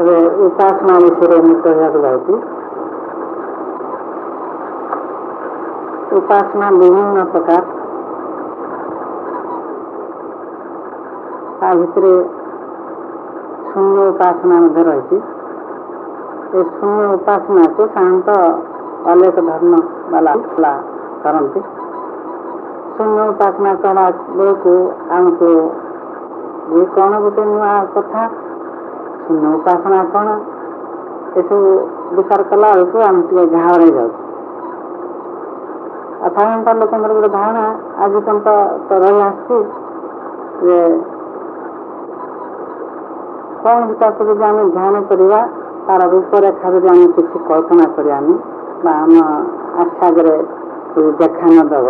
ଏବେ ଉପାସନା ବିଷୟରେ ମୁଁ କହିବାକୁ ଯାଉଛି। ଉପାସନା ବିଭିନ୍ନ ପ୍ରକାର, ତା ଭିତରେ ଶୂନ୍ୟ ଉପାସନା ମଧ୍ୟ ରହିଛି। ଏ ଶୂନ୍ୟ ଉପାସନାକୁ ସାଧାରଣତଃ ଅନେକ ଧର୍ମ ବାଲା କରନ୍ତି। ଶୂନ୍ୟ ଉପାସନା କଲା ବେଳକୁ ଆମକୁ ଇଏ କ'ଣ ଗୋଟେ ନୂଆ କଥା, ଶୂନ୍ୟ ଉପାସନା କ'ଣ, ଏସବୁ ବିଚାର କଲା ବେଳକୁ ଆମେ ଟିକେ ଘାବରେଇ ଯାଉଛୁ। ଆଉ ସାଧାରଣତଃ ଲୋକଙ୍କର ଗୋଟେ ଧାରଣା ଆଜି ପର୍ଯ୍ୟନ୍ତ ତ ରହି ଆସିଛି ଯେ କୌଣସି ତାକୁ ଯଦି ଆମେ ଧ୍ୟାନ କରିବା, ତାର ରୂପରେଖା ଯଦି ଆମେ କିଛି କଳ୍ପନା କରିବାନି ବା ଆମ ଆଖି ଆଗରେ ଦେଖା ନ ଦେବ,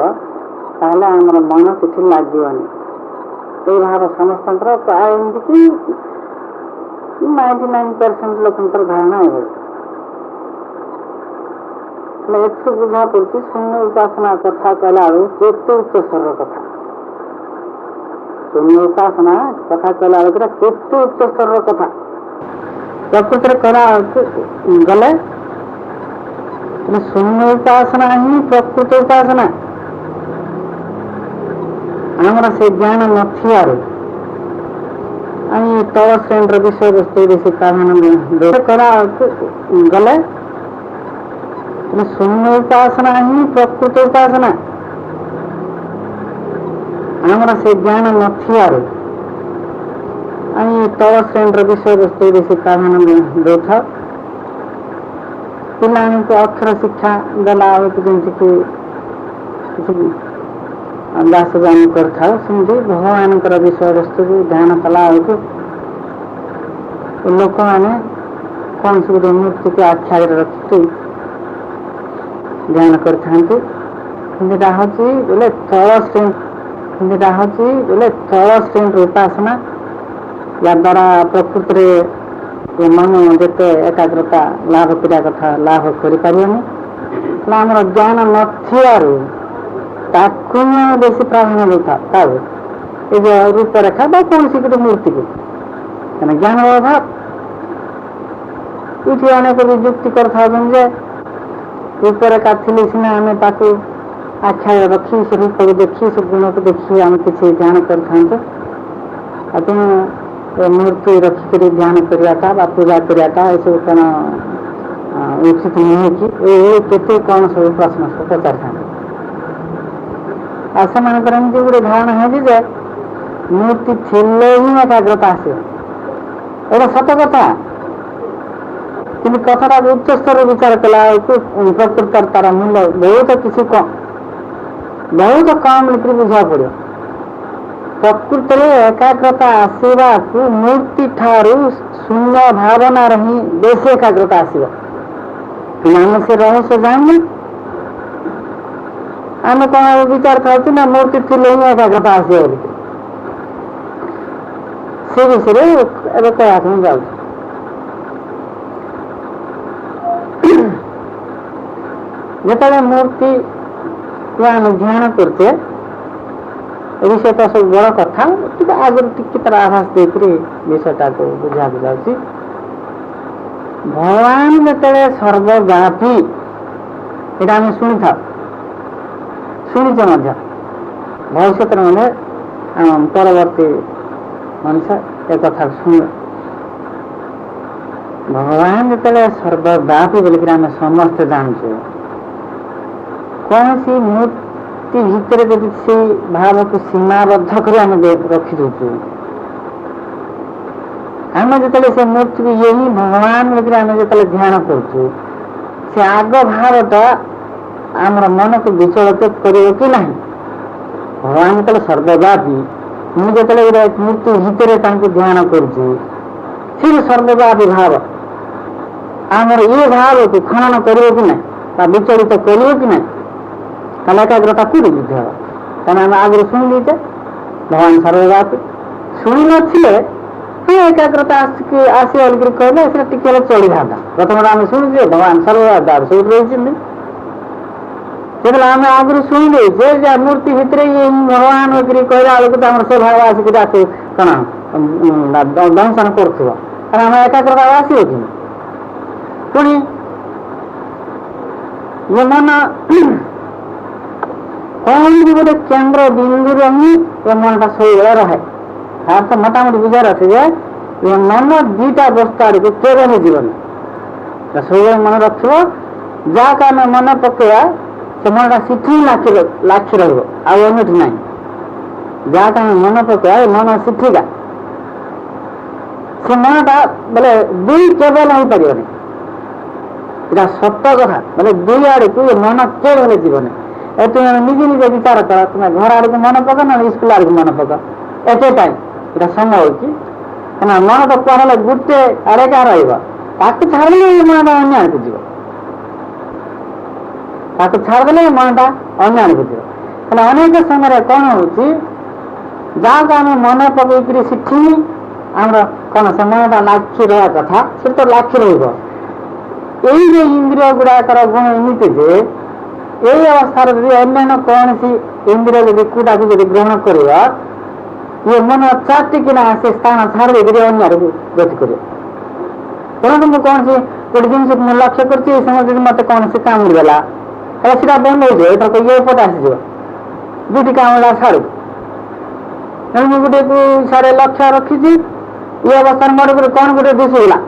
ତାହେଲେ ଆମର ମନ ସେଠି ଲାଗିବନି। ଏଇ ଭାବ ସମସ୍ତଙ୍କର ପ୍ରାୟ ଏମିତିକି 99% ଲୋକଙ୍କର ଧାରଣା ଏଭଳି। ହେଲେ ଏଠୁ ବୁଝା ପଡୁଛି ଶୂନ୍ୟ ଉପାସନା କଥା କହିଲା ବେଳକୁ କେତେ ଉଚ୍ଚ ସ୍ତରର କଥା। ଶୂନ୍ୟ ଉପାସନା କଥା କହିଲା ବେଳକୁ କେତେ ଉଚ୍ଚ ସ୍ତରର କଥା। ପ୍ରକୃତରେ କହିଲା ଗଲେ ଶୂନ୍ୟ ଉପାସନା ହିଁ ପ୍ରକୃତ ଉପାସନା। ଆମର ସେ ଜ୍ଞାନ ନଥିବାରୁ ଆମେ ତଳ ଶ୍ରେଣୀର ବିଷୟବସ୍ତୁ ବେଶୀ ପ୍ରାଧାନ୍ୟ କରା ଗଲେ ଶୂନ୍ୟ ଉପାସନା ହିଁ ପ୍ରକୃତ ଉପାସନା। ଆମର ସେ ଜ୍ଞାନ ନଥିବାରୁ ଆମେ ତଳ ଶ୍ରେଣୀର ବିଷୟବସ୍ତୁ ବେଶୀ ପ୍ରାଧାନ୍ୟ ଦେଇଥାଉ। ପିଲାମାନଙ୍କୁ ଅକ୍ଷର ଶିକ୍ଷା ଦେଲା ବେଳକୁ ଯେମିତିକି କିଛି ଅଭ୍ୟାସ ଜ୍ଞାନ କରିଥାଉ, ସେମିତି ଭଗବାନଙ୍କର ବିଷୟବସ୍ତୁକୁ ଧ୍ୟାନ କଲା ବେଳକୁ ଲୋକମାନେ କୌଣସି ଗୋଟେ ମୂର୍ତ୍ତିକୁ ଆଖି ଆଗରେ ରଖିକି ଧ୍ୟାନ କରିଥାନ୍ତି। ସେଟା ହେଉଛି ବୋଲେ ତଳ ଶ୍ରେଣୀର ଉପାସନା। ଯାଦ୍ୱାରା ପ୍ରକୃତିରେ ମନ ଯେତେ ଏକାଗ୍ରତା ଲାଭ କରିବା କଥା ଲାଭ କରିପାରିବନି। ହେଲେ ଆମର ଜ୍ଞାନ ନଥିବାରୁ ତାକୁ ବେଶୀ ପ୍ରାଧାନ୍ୟ ଦେଇଥାଉ। ତାକୁ ଏ ଯେଉଁ ରୂପରେଖା ବା କୌଣସି ଗୋଟେ ମୂର୍ତ୍ତିକୁ କାରଣ ଜ୍ଞାନର ଅଭାବ। ଏଠି ଅନେକ ବି ଯୁକ୍ତି କରିଥାଉଛନ୍ତି ଯେ ରୂପରେଖା ଥିଲେ ସିନା ଆମେ ତାକୁ ଆଖ୍ୟା ରଖି ସେ ରୂପକୁ ଦେଖି ସେ ଗୁଣକୁ ଦେଖି ଆମେ କିଛି ଧ୍ୟାନ କରିଥାନ୍ତୁ। ଆଉ ତେଣୁ ମୂର୍ତ୍ତି ରଖିକରି ଧ୍ୟାନ କରିବାଟା ବା ପୂଜା କରିବାଟା ଏସବୁ କ'ଣ ଉଚିତ ନୁହେଁ କି? କେତେ କ'ଣ ସବୁ ପ୍ରଶ୍ନ ସବୁ ପଚାରିଥାନ୍ତି। ଆଉ ସେମାନଙ୍କର ଏମିତି ଗୋଟେ ଧାରଣା ହେଉଛି ଯେ ମୂର୍ତ୍ତି ଥିଲେ ହିଁ ଏକାଗ୍ରତା ଆସିବ। ଏଇଟା ସତ କଥା, କିନ୍ତୁ କଥାଟାକୁ ଉଚ୍ଚ ସ୍ତରରେ ବିଚାର କଲା ବେଳକୁ ପ୍ରକୃତରେ ତାର ମୂଲ୍ୟ ବହୁତ କମ୍ ଭିତରେ ବୁଝିବାକୁ ପଡ଼ିବ। ପ୍ରକୃତରେ ଏକାଗ୍ରତା ଆସିବାକୁ ମୂର୍ତ୍ତି ଠାରୁ ଶୂନ୍ୟ ଭାବନାର ହିଁ ବେଶୀ ଏକାଗ୍ରତା ଆସିବ। କିନ୍ତୁ ଆମେ ସେ ରହସ୍ୟ ଜାଣିନେ। ଆମେ କ'ଣ ବିଚାର ଥାଉଛୁ ନା ମୂର୍ତ୍ତି ଥିଲେ ହିଁ ଏକାଗ୍ରତା ଆସିବ ବୋଲି। ସେ ବିଷୟରେ ଏବେ କହିବାକୁ ହିଁ ଯାଉଛି। ଯେତେବେଳେ ମୂର୍ତ୍ତିକୁ ଆମେ ଧ୍ୟାନ କରୁଛେ, ଏ ବିଷୟଟା ସବୁ ବଡ଼ କଥା, ଟିକେ ଆଗରୁ ଟିକେ ତାର ଆଭାସ ଦେଇକରି ବିଷୟଟାକୁ ବୁଝିବାକୁ ଯାଉଛି। ଭଗବାନ ଯେତେବେଳେ ସର୍ବବ୍ୟାପୀ, ଏଇଟା ଆମେ ଶୁଣିଛେ ମଧ୍ୟ, ଭବିଷ୍ୟତରେ ମଧ୍ୟ ପରବର୍ତ୍ତୀ ମଣିଷ ଏକଥା ଶୁଣିବ। ଭଗବାନ ଯେତେବେଳେ ସର୍ବବ୍ୟାପୀ ବୋଲିକରି ଆମେ ସମସ୍ତେ ଜାଣୁଛୁ, କୌଣସି ମୂର୍ତ୍ତି ଭିତରେ ଯଦି ସେ ଭାବକୁ ସୀମାବଦ୍ଧ କରି ଆମେ ରଖିଦେଉଛୁ, ଆମେ ଯେତେବେଳେ ସେ ମୂର୍ତ୍ତିକୁ ଇଏ ହିଁ ଭଗବାନ ବୋଲିକରି ଆମେ ଯେତେବେଳେ ଧ୍ୟାନ କରୁଛୁ, ସେ ଆଗ ଭାବଟା ଆମର ମନକୁ ବିଚଳିତ କରିବ କି ନାହିଁ? ଭଗବାନ ଯେତେବେଳେ ସର୍ବବ୍ୟାପୀ, ମୁଁ ଯେତେବେଳେ ଗୋଟେ ମୂର୍ତ୍ତି ଭିତରେ ତାଙ୍କୁ ଧ୍ୟାନ କରୁଛି, ସେ ସର୍ବବ୍ୟାପୀ ଭାବ ଆମର ଇଏ ଭାବକୁ ଖନନ କରିବ କି ନାହିଁ ବା ବିଚଳିତ କରିବ କି ନାହିଁ? ତାହେଲେ ଏକାଗ୍ରତା କୋଉଠି ବୃଦ୍ଧି ହେବ? କାରଣ ଆମେ ଆଗରୁ ଶୁଣି ଦେଇଛେ ଭଗବାନ ସର୍ବବ୍ୟାପୀ। ଶୁଣି ନଥିଲେ ଏକାଗ୍ରତା ଆସିବ ବୋଲିକରି କହିଲେ ସେଟା ଟିକେ ହେଲେ ଚଳିଥାନ୍ତା। ପ୍ରଥମେ ଆମେ ଶୁଣିଛେ ଭଗବାନ ସର୍ବବ୍ୟାପୀ ସେଇଠି ରହିଛନ୍ତି। ଯେତେବେଳେ ଆମେ ଆଗରୁ ଶୁଣି ଦେଇଛେ ଯେ ମୂର୍ତ୍ତି ଭିତରେ ଇଏ ଭଗବାନ ବୋଲିକରି କହିଲା ବେଳକୁ ଆମର ସେ ଭାବ ଆସିକି ତାକୁ କ'ଣ ଦଂଶନ କରୁଥିବ, ତାହେଲେ ଆମ ଏକାଗ୍ରତା ଆସିବ କି? ପୁଣି ଏ ମନ କୌଣସି ଗୋଟେ କେନ୍ଦ୍ର ବିନ୍ଦୁରେ ହିଁ ଏ ମନଟା ସବୁବେଳେ ରହେ। ତାର ତ ମୋଟାମୋଟି ବୁଝାର ଅଛି ଯେ ଏ ମନ ଦୁଇଟା ବସ୍ତୁ ଆଡ଼କୁ କେବେ ହିଁ ଯିବନି, ସବୁବେଳେ ମନେ ରଖିବ। ଯାହାକୁ ଆମେ ମନେ ପକେଇବା ସେ ମନଟା ସେଠି ହିଁ ଲାଖି ରହିବ, ଆଉ ଏମିତି ନାହିଁ। ଯାହାକୁ ଆମେ ମନେ ପକେଇବା ଏ ମନ ସେଠିକା, ସେ ମନଟା ବୋଲେ ଦୁଇ କେବେ ହେଇପାରିବନି। ଏଇଟା ସତ କଥା। ବୋଲେ ଦୁଇ ଆଡ଼କୁ ଏ ମନ କେବେ ହେଲେ ଯିବନି। ଏ ତୁମେ ନିଜେ ନିଜେ ବିଚାର କର, ତୁମେ ଘର ଆଡ଼କୁ ମନେ ପକ ନା ସ୍କୁଲ ଆଡ଼କୁ ମନେ ପକ, ଏତେ ଟାଇମ୍ ଏଇଟା ସମୟ ହେଉଛି। କାରଣ ମନ ତ କୁହାହେଲେ ଗୋଟେ ଆଡ଼େ କା ରହିବ, ତାକୁ ଛାଡ଼ିଦେଲେ ଏ ମନଟା ଅନ୍ୟ ଆଡ଼କୁ ଯିବ। ତାକୁ ଛାଡ଼ିଦେଲେ ଏ ମନଟା ଅନ୍ୟ ଆଡ଼କୁ ଯିବ। ହେଲେ ଅନେକ ସମୟରେ କ'ଣ ହେଉଛି, ଯାହାକୁ ଆମେ ମନେ ପକେଇକିରି ସେଠି ଆମର କ'ଣ ସେ ମନଟା ଲାଖି ରହିବା କଥା, ସେଠି ତ ଲାଖି ରହିବ। ଏଇ ଯେ ଇନ୍ଦ୍ରିୟ ଗୁଡ଼ାକର ଗୁଣ ଏମିତି ଯେ ଏଇ ଅବସ୍ଥାରେ ଯଦି ଅନ୍ୟାନ୍ୟ କୌଣସି ଇନ୍ଦ୍ରିୟ ଯଦି କୋଉଟାକୁ ଯଦି ଗ୍ରହଣ କରିବ, ଇଏ ମନ ଚାଟିକିନା ସେ ସ୍ଥାନ ଛାଡ଼ି ଦେଇକରି ଅନ୍ୟ ଆଡ଼କୁ ଗତି କରିବ। ତେଣୁ ମୁଁ କୌଣସି ଗୋଟେ ଜିନିଷକୁ ମୁଁ ଲକ୍ଷ୍ୟ କରୁଛି, ଏ ସମୟରେ ଯଦି ମୋତେ କୌଣସି କାମୁଡ଼ିଦେଲା, ହେଲେ ସେଟା ବନ୍ଦ ହେଇଯିବ, ଏଥରକ ଇଏ ପଟେ ଆସିଯିବ, ଦୁଇଟି କାମୁଡ଼ା ଛାଡ଼ୁ। ତେଣୁ ମୁଁ ଗୋଟେକୁ ସାଡ଼େ ଲକ୍ଷ୍ୟ ରଖିଛି, ଏ ଅବସ୍ଥାରେ ମୋର ଗୋଟେ କ'ଣ ଗୋଟେ ଦିଶିଗଲା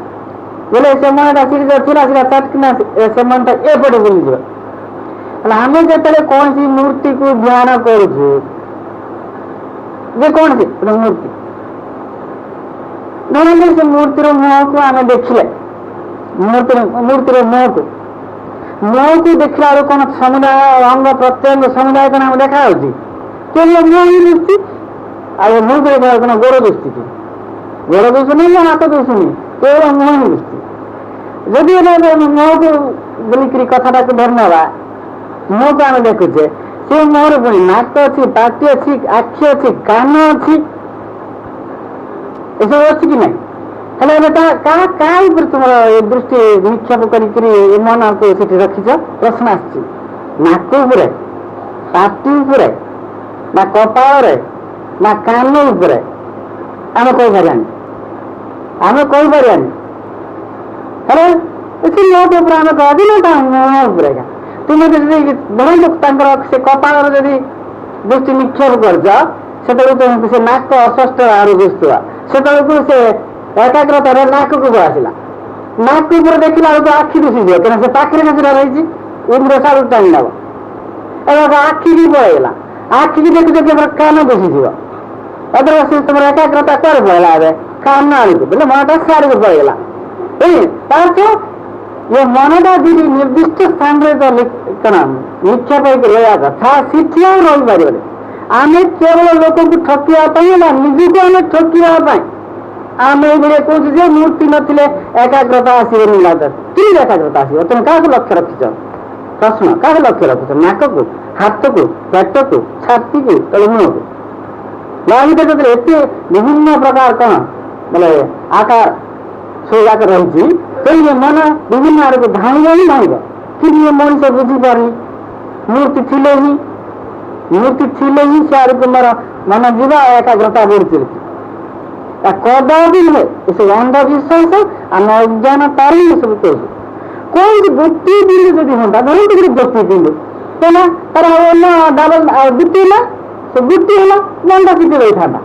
ବୋଲେ ସେ ମନଟା ସେଠି ଥିଲା, ସେଟା ଚାଟିକିନା ସେ ମନଟା ଏପଟେ ବୁଲିଯିବ। ହେଲେ ଆମେ ଯେତେବେଳେ କୌଣସି ମୂର୍ତ୍ତିକୁ ଧ୍ୟାନ କରୁଛୁ, ଯେକୌଣସି ଗୋଟେ ମୂର୍ତ୍ତି ଧରନ୍ତୁ, ସେ ମୂର୍ତ୍ତିର ମୁହଁକୁ ଆମେ ଦେଖିଲେ, ମୂର୍ତ୍ତିର ମୁହଁକୁ ଦେଖିଲା ବେଳକୁ କ'ଣ ସମୁଦାୟ ଅଙ୍ଗ ପ୍ରତ୍ୟଙ୍ଗ ସମୁଦାୟ କ'ଣ ଆମେ ଦେଖାଯାଉଛି? କେବଳ ମୁହଁ ହିଁ ଦିଶୁଛି। ଆଉ ଏ ମୂର୍ତ୍ତିରେ କ'ଣ ଗୋଡ଼ ଦିଶୁଛି କି? ଗୋଡ଼ ଦିଶୁନି ନା ହାତ ଦିଶୁନି, କେବଳ ମୁହଁ ହିଁ ଦିଶୁଛି। ଯଦି ମୁହଁକୁ ବୋଲିକିରି କଥାଟାକୁ ଧରି ନେବା, ମୁହଁକୁ ଆମେ ଦେଖୁଛେ, ସେ ମୁହଁରେ ପୁଣି ନାକ ଅଛି, ପାଟି ଅଛି, ଆଖି ଅଛି, କାନ ଅଛି, ଏସବୁ ଅଛି କି ନାହିଁ? ହେଲେ ଏବେ କାହା ଉପରେ ତୁମର ଏ ଦୃଷ୍ଟି ନିକ୍ଷେପ କରିକିରି ଏ ମନକୁ ସେଠି ରଖିଛ? ପ୍ରଶ୍ନ ଆସିଛି। ନାକ ଉପରେ, ପାଟି ଉପରେ, ନା କପାଳରେ, ନା କାନ ଉପରେ? ଆମେ କହିପାରିବାନି। ହେଲେ ସେ ନୋଟ ଉପରେ ଆମେ କହିବି ନା ତା ମୁହଁ ଉପରେ? ତୁମେ ଯଦି ଧରନ୍ତୁ ତାଙ୍କର ସେ କପାଳରେ ଯଦି ଦୃଷ୍ଟି ନିକ୍ଷେପ କରିଛ, ସେତେବେଳକୁ ତୁମକୁ ସେ ନାକ ଅସ୍ପଷ୍ଟ ଆଡ଼ୁ ଦିଶୁଥିବ। ସେତେବେଳକୁ ସେ ଏକାଗ୍ରତାରେ ନାକକୁ ଆସିଲା। ନାକ ଉପରେ ଦେଖିଲା ବେଳକୁ ଆଖି ଦିଶିଯିବ, କାରଣ ସେ ପାଖରେ ସେଟା ରହିଛି, ଇନ୍ଦ୍ର ସାରୁ ଟାଣି ନେବ। ଏବେ ଆଖି ବି ପଳେଇଗଲା, ଆଖିକି ଦେଖି ଦେଖି ଆମର କାନ ଦିଶିଯିବ। ଏଥର ସେ ତୁମର ଏକାଗ୍ରତା କୁଆଡ଼େ ପଳେଇଲା? ଏବେ କାନ ଆଣିକି ବୋଲେ ମନଟା ସିଆଡ଼କୁ ପଳେଇଗଲା। ତାର ଏ ମନଟା ଯଦି ନିର୍ଦ୍ଦିଷ୍ଟ ସ୍ଥାନରେ କ'ଣ ନିକ୍ଷେପ ହେଇକି ରହିବା କଥା, ସେଠି ଆଉ ରହିପାରିବନି। ଆମେ କେବଳ ଲୋକଙ୍କୁ ଠକିବା ପାଇଁ ନା ନିଜକୁ ଆମେ ଠକିବା ପାଇଁ ଆମେ ଏଇଭଳିଆ କହୁଛୁ ଯେ ମୂର୍ତ୍ତି ନଥିଲେ ଏକାଗ୍ରତା ଆସିବନି। କେମିତି ଏକାଗ୍ରତା ଆସିବ? ତମେ କାହାକୁ ଲକ୍ଷ୍ୟ ରଖିଛ? ପ୍ରଶ୍ନ, କାହାକୁ ଲକ୍ଷ୍ୟ ରଖିଛ? ନାକକୁ, ହାତକୁ, ପେଟକୁ, ଛାତିକୁ, ତଳେ ମୁହଁକୁ? ୟା ଭିତରେ ଯେତେବେଳେ ଏତେ ବିଭିନ୍ନ ପ୍ରକାର କ'ଣ ବୋଲେ ଆକାର ସବୁଯାକ ରହିଛି, ସେଇ ମନ ବିଭିନ୍ନ ଆଡ଼କୁ ଧାଇଁବ ହିଁ ଧାଇଁବ। କିନ୍ତୁ ଏ ମଣିଷ ବୁଝିପାରୁନି, ମୂର୍ତ୍ତି ଥିଲେ ହିଁ ସେ ଆଡ଼କୁ ମୋର ମନ ଯିବା, ଏକାଗ୍ରତା ବଢୁଛି। କଦାପି ନୁହେଁ, ଏସବୁ ଅନ୍ଧବିଶ୍ୱାସ, ଆମେ ଅଜ୍ଞାନତାରେ ଏସବୁ କହୁଛୁ। କୌଣସି ଗୋଟିଏ ବିନ୍ଦୁ ଯଦି ହୁଅନ୍ତା, ଧରନ୍ତୁ ଗୋଟିଏ ବିନ୍ଦୁ ହେଲା, ତାର ଦୁଟି ହେଲା, ସେ ଦୁଟି ହେଲା, ମନଟା ସେଠି ରହିଥାନ୍ତା।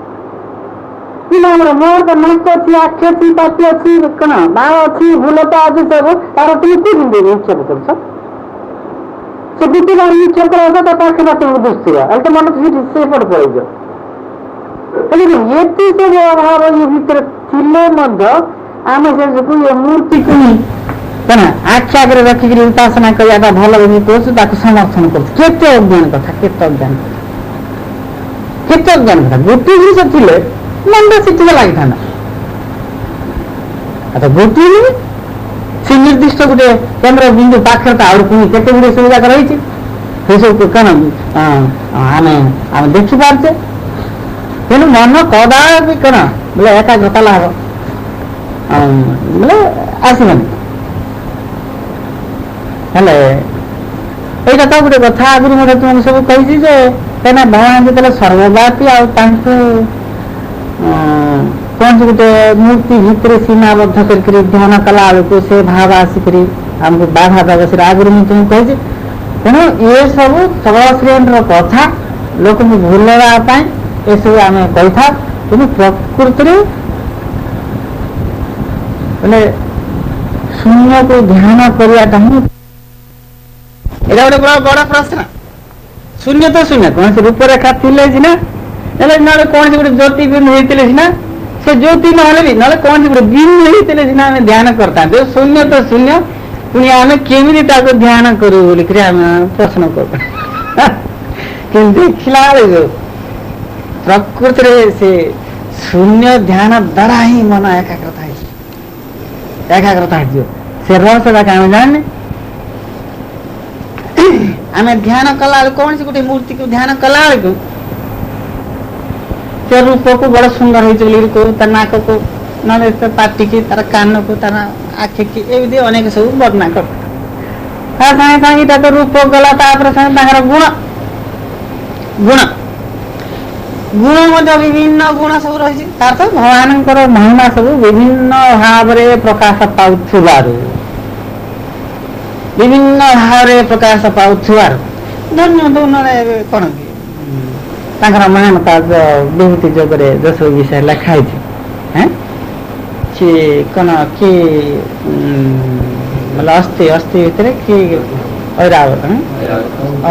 କିନ୍ତୁ ଆମର ମୋର ତ ନାକ ଅଛି, ଆଖି ଅଛି, ପାଟି ଅଛି, କ'ଣ ବାଳ ଅଛି, ଭୁଲତା ଅଛି, ସବୁ ତାର তুমি কি বিন্দু নিক্ষেপ করছ? ସେ ଦୁଟି ବାର ନିକ୍ଷେପ କରିବା ତା ପାଖେ ତୁମକୁ ଦୁଶିବ, ହେଲେ ତ ମନ ସେପଟେ ପଳେଇଯିବ। ଏତେ ସବୁ ଅଭାବ ଏ ଭିତରେ ଥିଲେ ମଧ୍ୟ ଆମେ ସେକୁ ଏ ମୂର୍ତ୍ତିକୁ କ'ଣ ଆଖି ଆଗରେ ରଖିକିରି ଉପାସନା କରିବାଟା ଭଲ ବୋଲି କହୁଛୁ, ତାକୁ ସମର୍ଥନ କରୁଛୁ। କେତେ ଅଜ୍ଞାନ କଥା, କେତେ ଅଜ୍ଞାନ କଥା। ଗୋଟିଏ ଜିନିଷ ଥିଲେ ମନଟା ସେଠିକି ଲାଗିଥାନ୍ତା। ଆଚ୍ଛା, ଗୋଟିଏ ନୁହେଁ, ସେ ନିର୍ଦ୍ଦିଷ୍ଟ ଗୋଟେ କେନ୍ଦ୍ର ବିନ୍ଦୁ ପାଖରେ ତ ଆହୁରି ପୁଣି କେତେ ଗୁଡ଼ିଏ ସୁବିଧା ରହିଛି, ସେସବୁକୁ କ'ଣ ଆମେ ଦେଖିପାରୁଛେ। ତେଣୁ ମନ କଦାପି କ'ଣ ବୋଲେ ଏକାଗ୍ରତା ଲାଭ ବୋଲେ ଆସିବନି। ହେଲେ ଏଇଟା ତ ଗୋଟେ କଥା ଆଗରୁ ମଧ୍ୟ ତୁମକୁ ସବୁ କହିଛି ଯେ କାହିଁକିନା ଭଗବାନ ଯେତେବେଳେ ସର୍ବବ୍ୟାପୀ ଆଉ ତାଙ୍କୁ कौन से गोटे मूर्ति भितर सीमाबद्ध कर ध्यान कला बेलू से भाव आसिक आमको बाधा देव से आगुरी मुझे कही तेणु ये सब तल श्रेणी कथा लोक भूलवाई ये सब आम कही था तेणु प्रकृति बोले शून्य को ध्यान करवाटा ही एटा गोटे बड़ा बड़ा प्रश्न। शून्य तो शून्य कौन से रूपरेखा थिले सिना ना कौन से गोटे ज्योति बिंदु होते सिना से ज्योति नहले भी ना कौन से गोटे बिंदु होते सिना आम ध्यान करता शून्य तो शून्य पुणी आम केमी ध्यान करूँ बोलिक प्रश्न कर देखला प्रकृति से शून्य ध्यान द्वारा ही मन एकाग्रता से रहस्य आम जाने आम ध्यान कला कौन से गोटे मूर्ति को ध्यान कला से रूप को बड़ सुंदर हो नाक को ना पाटी की तार कान को तार आखि की एमती अनेक सब वर्णना कर सागे सागे तो रूप गला गुण गुण गुण विभिन्न गुण सब रही तो भगवान महिमा सब विभिन्न भाव प्रकाश पाउथुबार विभिन्न भाव प्रकाश पाउथुबार धन्य कौन कि महानता विभूति जोगरे दश विषय लिखाई कौन किए मतलब अस्थि अस्थि भितर कि ऐरावत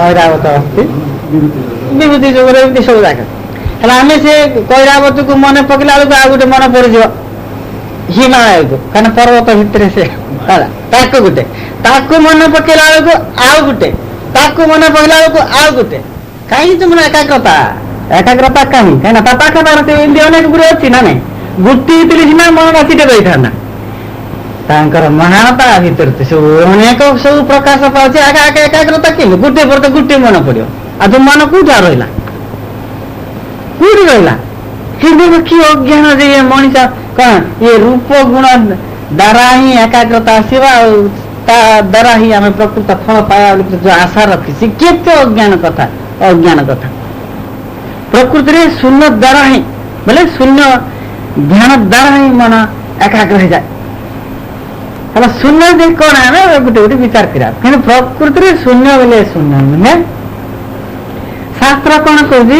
ऐरावत अस्थि विभूति जोगरे सब जाक आम से कैरावत को मन पकड़ा बेलू आ गए मन पड़ हिमालय को कहीं पर्वत भितर से गोटे मन पकड़ा बेलू आउ गोटे मन पकड़ा बेलू आउ गोटे कहीं तुम एकाग्रता एकाग्रता कहीं कहीं पाखपार से अनेक गुड़े अच्छी ना नहीं गोटे सीना मन सीटे रही था महानता भर सब अनेक सब प्रकाश पाचे एकाग्रता के गोटे पर तो गोटे मन पड़ो आ तुम मन कौटा रहा कौटी रहा कि अज्ञान जे ये मनीष कौन ये रूप गुण द्वारा ही एकाग्रता आसवा द्वारा ही आम प्रकृत फल पाया जो आशा रखी केते अज्ञान कथा प्रकृति शून्य द्वारा ही बोले शून्य ध्यान द्वारा ही मन एकाग्र हो जाए शून्य देख कौन आम गोटे गोटे विचार करा कि प्रकृति शून्य बोले शून्य नुहे शास्त्र कौन कह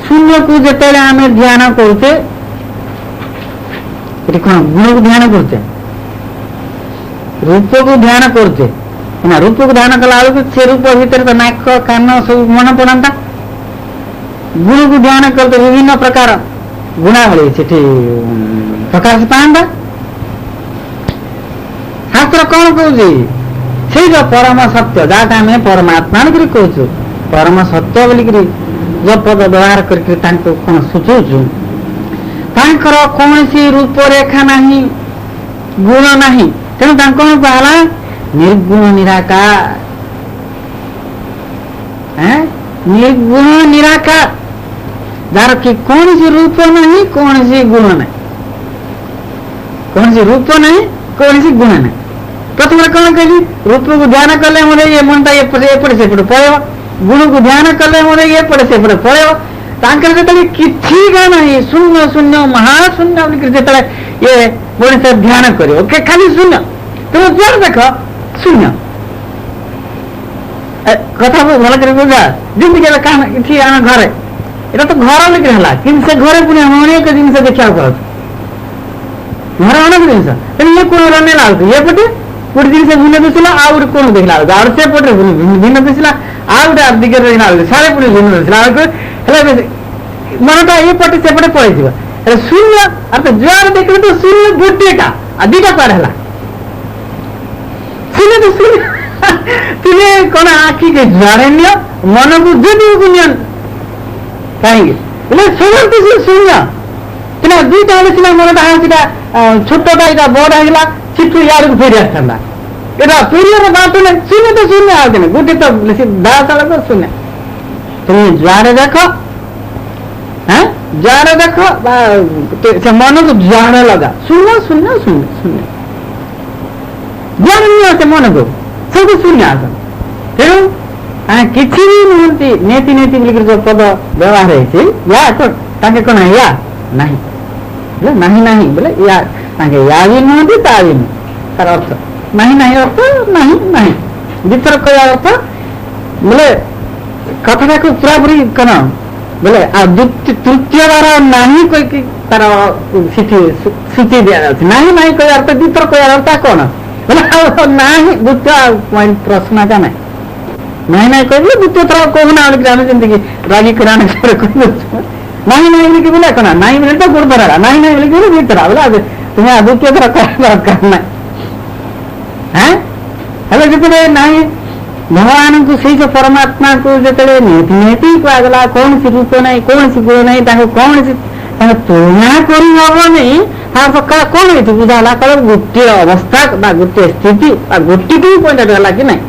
शून्य को जिते आम ध्यान करते कौन गुण को ध्यान करते रूप को ध्यान करते ना रूप को ध्यान कला से रूप भीतर तो नाक कान सब मन पड़ा गुण को ध्यान करते विभिन्न प्रकार गुणावली से प्रकाश पाता शास्त्र कौन कह परम सत्य जहाँ आम परमात्मा कहूँ परम सत्य बोलिक जो पद व्यवहार करके कौन सूचौचु कौन सी रूपरेखा नहीं गुण नहीं तेणु कौन कहला निर्गुण निराकार निर्गुण निराकार जार कि कौन सी रूप नहीं कौन सी गुण नहीं कौन सी रूप नहीं कौन सी गुण नहीं प्रथम कौन कहली रूप को ध्यान कले मोरे ये मनटा एपटे सेपटे पड़ेगा गुण को ध्यान कले मोरे एपटे सेपटे पड़ेगा कि नहीं शून्य शून्य महाशून्य जो ये मनीष ध्यान कर खाली शून्य तुम द्वार देख शून्य कथा भल कर बुझा जमी इठी आम घरे ये तो घर लिखे है कि घरे पुणी अनेक जिन देखा घर अनेक जिन ये कोण नेला ये पटे गोटे जिन भिन्न दिशा आ गए कोण देखला आउ से पटे भिन्न दिशा आ गए दिगे देखला सारे पुणी भिन्न दिशा मनटा ये पटे से पटे पड़े शून्य अर्थात जुआर देखिए तो शून्य गोटेटा दुटा पार है शून्य तो शून्य तुम्हें कौन आखि के जुआरे नियो मन को जो नियन कहीं शून्य शून्य तेना दुईटा सीना मनटा हाँ छोटा यहाँ बड़ है चिट्ठू यार को फेरी आसता यहाँ फेरिया बात ना शून्य तो शून्य आगे गोटे तो दाड़ा तो शून्य तुम्हें जुआरे देख जुआरे देख से मन को जुआरे लगा शून्य शून्य शून्य शून्य जुआरे नहीं आते मन को सब शून्य आस तेणु କିଛି ବି ନୁହନ୍ତି ନେତି ନେତି ବୋଲିକି ଯୋଉ ପଦ ବ୍ୟବହାର ହେଇଛି ୟା ତାଙ୍କେ କଣ ୟା ନାହିଁ ବୋଲେ ନାହିଁ ନାହିଁ ବୋଲେ ୟା ତାଙ୍କେ ୟା ବି ନୁହନ୍ତି ତା ବି ନୁହଁ ତାର ଅର୍ଥ ନାହିଁ ନାହିଁ ଅର୍ଥ ନାହିଁ ନାହିଁ ଦ୍ୱିତୀୟ କହିବା ଅର୍ଥ ବୋଲେ କଥାଟାକୁ ପୁରାପୁରି କଣ ବୋଲେ ଆଉ ତୃତୀୟ ବାର ନାହିଁ କହିକି ତାର ସ୍ଥିତି ଦିଆଯାଉଛି ନାହିଁ ନାହିଁ କହିବା ଅର୍ଥ ଦ୍ୱିତୀୟ କହିବା ଅର୍ଥ କଣ ବୋଲେ ଆଉ ନାହିଁ ଦ୍ୱିତୀୟ ପ୍ରଶ୍ନଟା ନାହିଁ ନାହିଁ ନାହିଁ କହିଲେ ଦ୍ୱିତୀୟ ଥର କହୁନା ବୋଲିକି ଆମେ ଯେମିତିକି ରାଗି କିରାଣ କହିଦେଉଛୁ ନାହିଁ ନାହିଁ ବୋଲିକି ବୋଲେ କଣ ନାହିଁ ବୋଲେ ତ ଗୋଡ଼ ଧରା ନାହିଁ ନାହିଁ ବୋଲିକି ବୋଲେ ଦ୍ୱିତୀୟ ବୋଲେ ତୁମେ ଦ୍ୱିତୀୟ ଥର କହିବା ଦରକାର ନାହିଁ ହେଲେ ଯେତେବେଳେ ନାହିଁ ଭଗବାନଙ୍କୁ ସେଇ ଯୋଉ ପରମାତ୍ମାକୁ ଯେତେବେଳେ ନିହାତି ନିହାତି କୁହାଗଲା କୌଣସି ରୂପ ନାହିଁ କୌଣସି ଗୁଣ ନାହିଁ ତାଙ୍କୁ କୌଣସି ତାଙ୍କ ତୁଳନା କରି ହବନି ତାର କଣ ହେଇଛି ବୁଝା ହେଲା କାରଣ ଗୋଟିଏ ଅବସ୍ଥା ବା ଗୋଟିଏ ସ୍ଥିତି ବା ଗୋଟିକୁ ବି ପଏଣ୍ଟ ହେଲା କି ନାହିଁ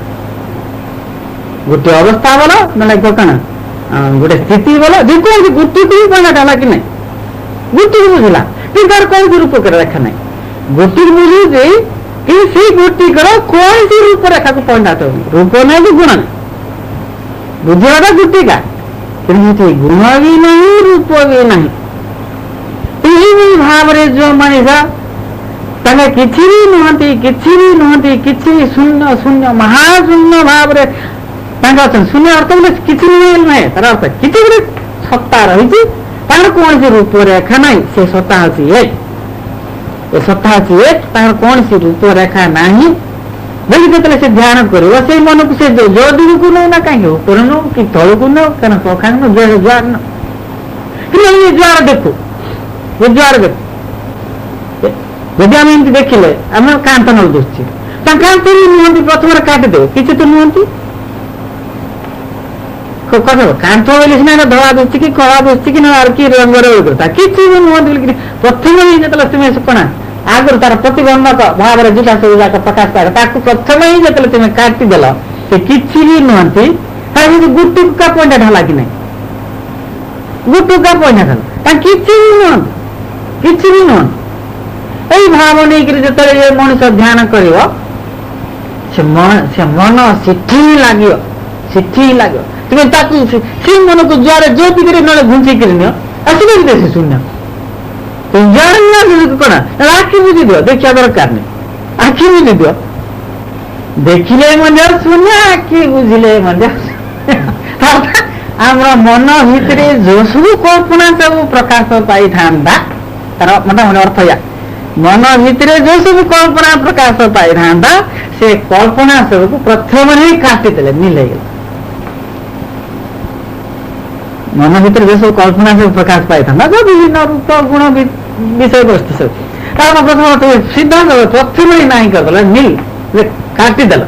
ଗୋଟିଏ ଅବସ୍ଥା ବୋଲ ମାନେ କଣ ଗୋଟେ ସ୍ଥିତି ବୋଲ ଯେକୌଣସି ଗୋଟିକୁ ବି ପଏଣ୍ଟ ହେଲା କି ନାହିଁ ଗୋଟିକୁ ବୁଝିଲା କିନ୍ତୁ ତାର କୌଣସି ରୂପକରେ ରେଖା ନାହିଁ ଗୋଟିକୁ ବୁଝୁଛି कि सी गोटिकर कौन सी रूपरेखा को पॉइंट आते रूप नहीं कि गुण नहीं बुद्धिवादा गोटी का किंतु गुण भी नहीं रूप भी नहीं यही भाव रे जो मनीषा तंगे किछि भी नुहंती किछि शून्य शून्य महाशून्य भाव रे तंगा शून्य अर्थ बोले किछि नहीं तार अर्थ किछि भी सत्ता रही तार कौन सी रूपरेखा नहीं से सत्ता अछि एक सत्ता अच्छी एक कौन सी रूपरेखा नहीं बोली जो से ध्यान कर मन को से जो दिग को नौ ना कहीं ऊपर नौ कि तल को नौ क्या पखा नो जुआर न ये जुआर देखो ये जुआर देखो जदि आम एमती देखिले आम कांत न दुश्ची कांत भी नुहति प्रथम काटिदेव किसी तो नुहति कथा कांथ बोले सीना धड़ा दुश्ची कि कला दुश्ची कि कि रंगर किसी भी नुहति प्रथम ही जो तुम्हें कणा आगुरी तार प्रतिबंधक भाव में जोटा सब जाक प्रकाश पाए प्रथम ही जो तुम काटिदेल से किसी भी नुहति गुटु का पॉइंट ढाला कि नहीं गुटु का पॉइंट ढाला किसी भी नुहति यही भाव नहीं जो मनुष्य ध्यान कर मन सिठी लगे तुम्हें से मन को जुआर जो दिगरे ना घुंचिक आसि शून्य कौन आखि बुझी दियो देखा दरकार नहीं आखि बुझी दियो देखिले शून्य आखि बुझिले आम मन भितर जो सब कल्पना सब प्रकाश पाई था तार मोटामोटी अर्थ या मन भितर जो सब कल्पना प्रकाश पाई था से कल्पना सब प्रथम ही काटिदेले मिलेगला मन भितर जो सब कल्पना सब प्रकाश पाई था जो विभिन्न रूप गुण विषय वस्तु सब प्रथम सिद्धांत प्रथम ही नहीं करदे मिल काटिदेल